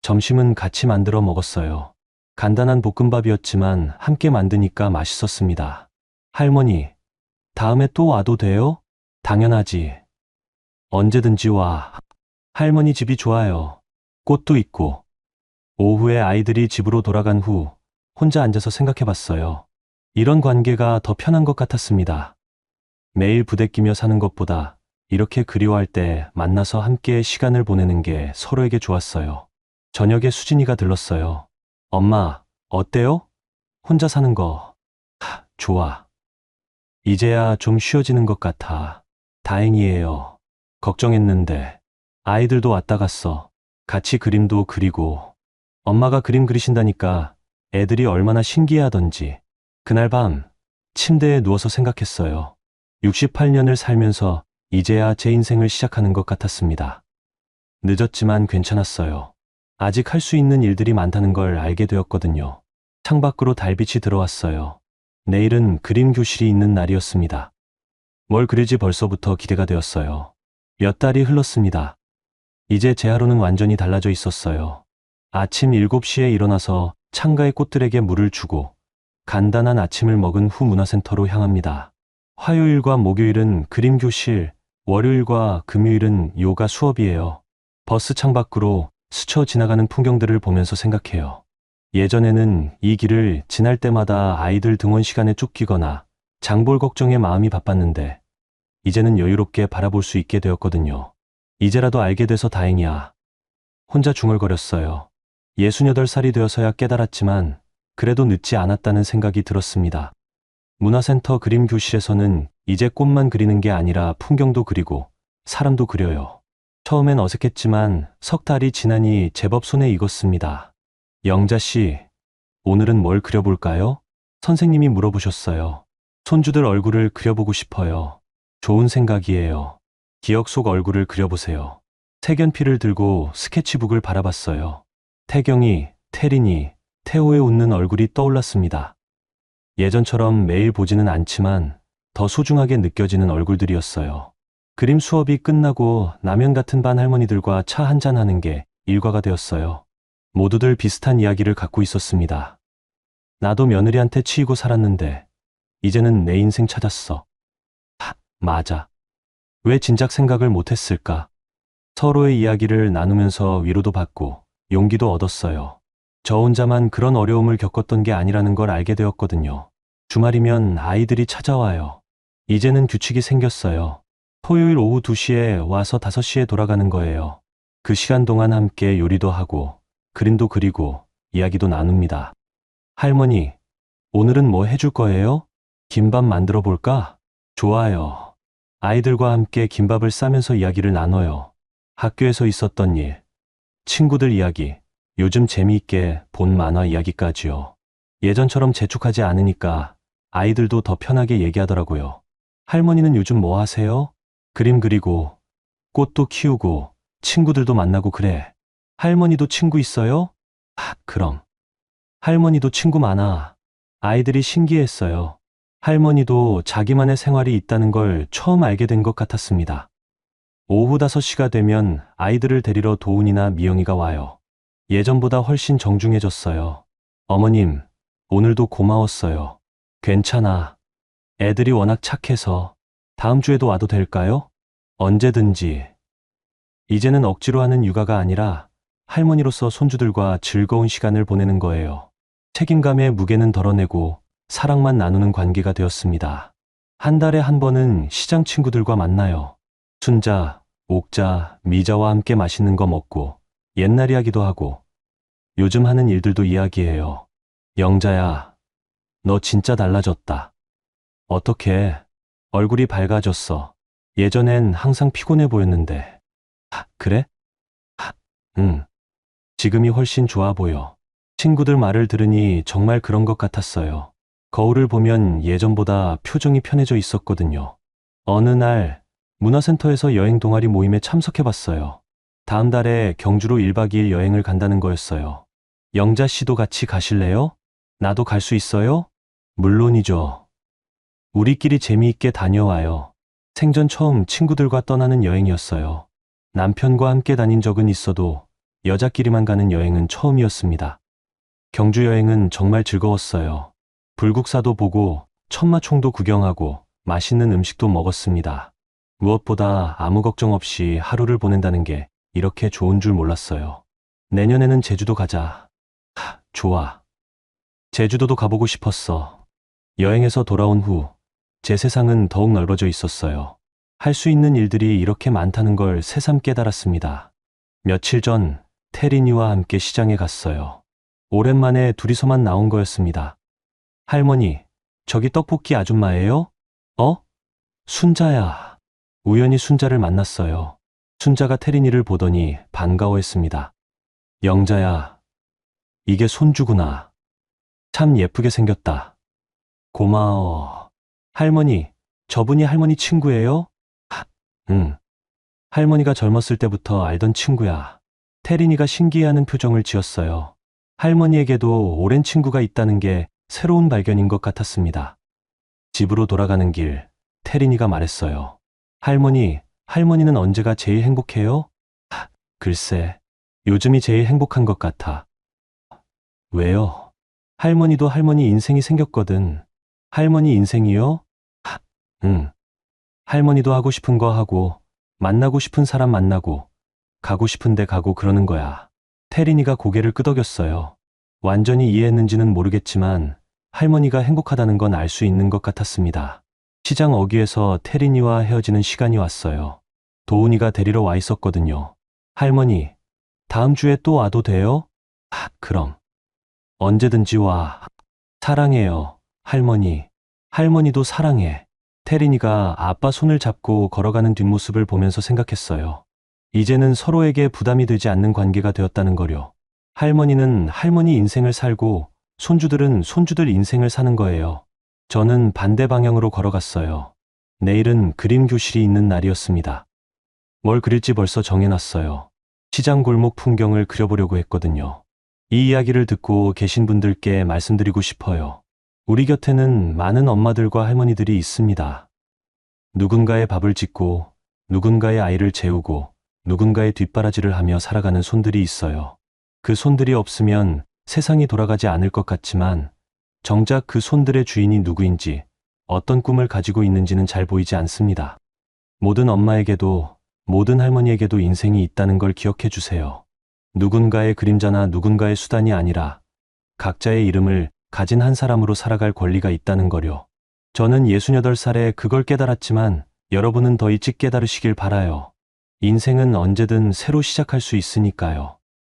[SPEAKER 1] 점심은 같이 만들어 먹었어요. 간단한 볶음밥이었지만 함께 만드니까 맛있었습니다. 할머니, 다음에 또 와도 돼요? 당연하지. 언제든지 와. 할머니 집이 좋아요. 꽃도 있고. 오후에 아이들이 집으로 돌아간 후 혼자 앉아서 생각해 봤어요. 이런 관계가 더 편한 것 같았습니다. 매일 부대끼며 사는 것보다 이렇게 그리워할 때 만나서 함께 시간을 보내는 게 서로에게 좋았어요. 저녁에 수진이가 들렀어요. 엄마, 어때요? 혼자 사는 거. 좋아. 이제야 좀 쉬어지는 것 같아. 다행이에요. 걱정했는데. 아이들도 왔다 갔어. 같이 그림도 그리고. 엄마가 그림 그리신다니까 애들이 얼마나 신기해하던지. 그날 밤 침대에 누워서 생각했어요. 68년을 살면서 이제야 제 인생을 시작하는 것 같았습니다. 늦었지만 괜찮았어요. 아직 할 수 있는 일들이 많다는 걸 알게 되었거든요. 창밖으로 달빛이 들어왔어요. 내일은 그림 교실이 있는 날이었습니다. 뭘 그릴지 벌써부터 기대가 되었어요. 몇 달이 흘렀습니다. 이제 제 하루는 완전히 달라져 있었어요. 아침 7시에 일어나서 창가의 꽃들에게 물을 주고 간단한 아침을 먹은 후 문화센터로 향합니다. 화요일과 목요일은 그림 교실, 월요일과 금요일은 요가 수업이에요. 버스 창밖으로 스쳐 지나가는 풍경들을 보면서 생각해요. 예전에는 이 길을 지날 때마다 아이들 등원 시간에 쫓기거나 장볼 걱정에 마음이 바빴는데 이제는 여유롭게 바라볼 수 있게 되었거든요. 이제라도 알게 돼서 다행이야. 혼자 중얼거렸어요. 68살이 되어서야 깨달았지만 그래도 늦지 않았다는 생각이 들었습니다. 문화센터 그림 교실에서는 이제 꽃만 그리는 게 아니라 풍경도 그리고 사람도 그려요. 처음엔 어색했지만 석 달이 지나니 제법 손에 익었습니다. 영자 씨, 오늘은 뭘 그려볼까요? 선생님이 물어보셨어요. 손주들 얼굴을 그려보고 싶어요. 좋은 생각이에요. 기억 속 얼굴을 그려보세요. 색연필을 들고 스케치북을 바라봤어요. 태경이, 태린이, 태호의 웃는 얼굴이 떠올랐습니다. 예전처럼 매일 보지는 않지만 더 소중하게 느껴지는 얼굴들이었어요. 그림 수업이 끝나고 라면 같은 반 할머니들과 차 한잔하는 게 일과가 되었어요. 모두들 비슷한 이야기를 갖고 있었습니다. 나도 며느리한테 치이고 살았는데 이제는 내 인생 찾았어. 맞아. 왜 진작 생각을 못했을까? 서로의 이야기를 나누면서 위로도 받고 용기도 얻었어요. 저 혼자만 그런 어려움을 겪었던 게 아니라는 걸 알게 되었거든요. 주말이면 아이들이 찾아와요. 이제는 규칙이 생겼어요. 토요일 오후 2시에 와서 5시에 돌아가는 거예요. 그 시간 동안 함께 요리도 하고 그림도 그리고 이야기도 나눕니다. 할머니, 오늘은 뭐 해줄 거예요? 김밥 만들어 볼까? 좋아요. 아이들과 함께 김밥을 싸면서 이야기를 나눠요. 학교에서 있었던 일, 친구들 이야기, 요즘 재미있게 본 만화 이야기까지요. 예전처럼 재촉하지 않으니까 아이들도 더 편하게 얘기하더라고요. 할머니는 요즘 뭐 하세요? 그림 그리고 꽃도 키우고 친구들도 만나고 그래. 할머니도 친구 있어요? 그럼. 할머니도 친구 많아. 아이들이 신기했어요. 할머니도 자기만의 생활이 있다는 걸 처음 알게 된 것 같았습니다. 오후 5시가 되면 아이들을 데리러 도훈이나 미영이가 와요. 예전보다 훨씬 정중해졌어요. 어머님, 오늘도 고마웠어요. 괜찮아. 애들이 워낙 착해서. 다음 주에도 와도 될까요? 언제든지. 이제는 억지로 하는 육아가 아니라 할머니로서 손주들과 즐거운 시간을 보내는 거예요. 책임감의 무게는 덜어내고 사랑만 나누는 관계가 되었습니다. 한 달에 한 번은 시장 친구들과 만나요. 순자, 옥자, 미자와 함께 맛있는 거 먹고 옛날 이야기도 하고 요즘 하는 일들도 이야기해요. 영자야, 너 진짜 달라졌다. 어떻게? 얼굴이 밝아졌어. 예전엔 항상 피곤해 보였는데. 그래? 응. 지금이 훨씬 좋아 보여. 친구들 말을 들으니 정말 그런 것 같았어요. 거울을 보면 예전보다 표정이 편해져 있었거든요. 어느 날 문화센터에서 여행 동아리 모임에 참석해 봤어요. 다음 달에 경주로 1박 2일 여행을 간다는 거였어요. 영자 씨도 같이 가실래요? 나도 갈 수 있어요? 물론이죠. 우리끼리 재미있게 다녀와요. 생전 처음 친구들과 떠나는 여행이었어요. 남편과 함께 다닌 적은 있어도 여자끼리만 가는 여행은 처음이었습니다. 경주 여행은 정말 즐거웠어요. 불국사도 보고 천마총도 구경하고 맛있는 음식도 먹었습니다. 무엇보다 아무 걱정 없이 하루를 보낸다는 게 이렇게 좋은 줄 몰랐어요. 내년에는 제주도 가자. 좋아. 제주도도 가보고 싶었어. 여행에서 돌아온 후 제 세상은 더욱 넓어져 있었어요. 할 수 있는 일들이 이렇게 많다는 걸 새삼 깨달았습니다. 며칠 전 태린이와 함께 시장에 갔어요. 오랜만에 둘이서만 나온 거였습니다. 할머니, 저기 떡볶이 아줌마예요? 순자야. 우연히 순자를 만났어요. 순자가 태린이를 보더니 반가워했습니다. 영자야, 이게 손주구나. 참 예쁘게 생겼다. 고마워. 할머니, 저분이 할머니 친구예요? 응. 할머니가 젊었을 때부터 알던 친구야. 태린이가 신기해하는 표정을 지었어요. 할머니에게도 오랜 친구가 있다는 게 새로운 발견인 것 같았습니다. 집으로 돌아가는 길, 태린이가 말했어요. 할머니는 언제가 제일 행복해요? 글쎄, 요즘이 제일 행복한 것 같아. 왜요? 할머니도 할머니 인생이 생겼거든. 할머니 인생이요? 응. 할머니도 하고 싶은 거 하고, 만나고 싶은 사람 만나고, 가고 싶은 데 가고 그러는 거야. 태린이가 고개를 끄덕였어요. 완전히 이해했는지는 모르겠지만 할머니가 행복하다는 건 알 수 있는 것 같았습니다. 시장 어귀에서 태린이와 헤어지는 시간이 왔어요. 도훈이가 데리러 와 있었거든요. 할머니, 다음 주에 또 와도 돼요? 그럼. 언제든지 와. 사랑해요, 할머니. 할머니도 사랑해. 태린이가 아빠 손을 잡고 걸어가는 뒷모습을 보면서 생각했어요. 이제는 서로에게 부담이 되지 않는 관계가 되었다는 거요. 할머니는 할머니 인생을 살고 손주들은 손주들 인생을 사는 거예요. 저는 반대 방향으로 걸어갔어요. 내일은 그림 교실이 있는 날이었습니다. 뭘 그릴지 벌써 정해놨어요. 시장 골목 풍경을 그려보려고 했거든요. 이 이야기를 듣고 계신 분들께 말씀드리고 싶어요. 우리 곁에는 많은 엄마들과 할머니들이 있습니다. 누군가의 밥을 짓고, 누군가의 아이를 재우고, 누군가의 뒷바라지를 하며 살아가는 손들이 있어요. 그 손들이 없으면 세상이 돌아가지 않을 것 같지만, 정작 그 손들의 주인이 누구인지, 어떤 꿈을 가지고 있는지는 잘 보이지 않습니다. 모든 엄마에게도, 모든 할머니에게도 인생이 있다는 걸 기억해 주세요. 누군가의 그림자나 누군가의 수단이 아니라 각자의 이름을 가진 한 사람으로 살아갈 권리가 있다는 거요. 저는 68살에 그걸 깨달았지만 여러분은 더 일찍 깨달으시길 바라요. 인생은 언제든 새로 시작할 수 있으니까요.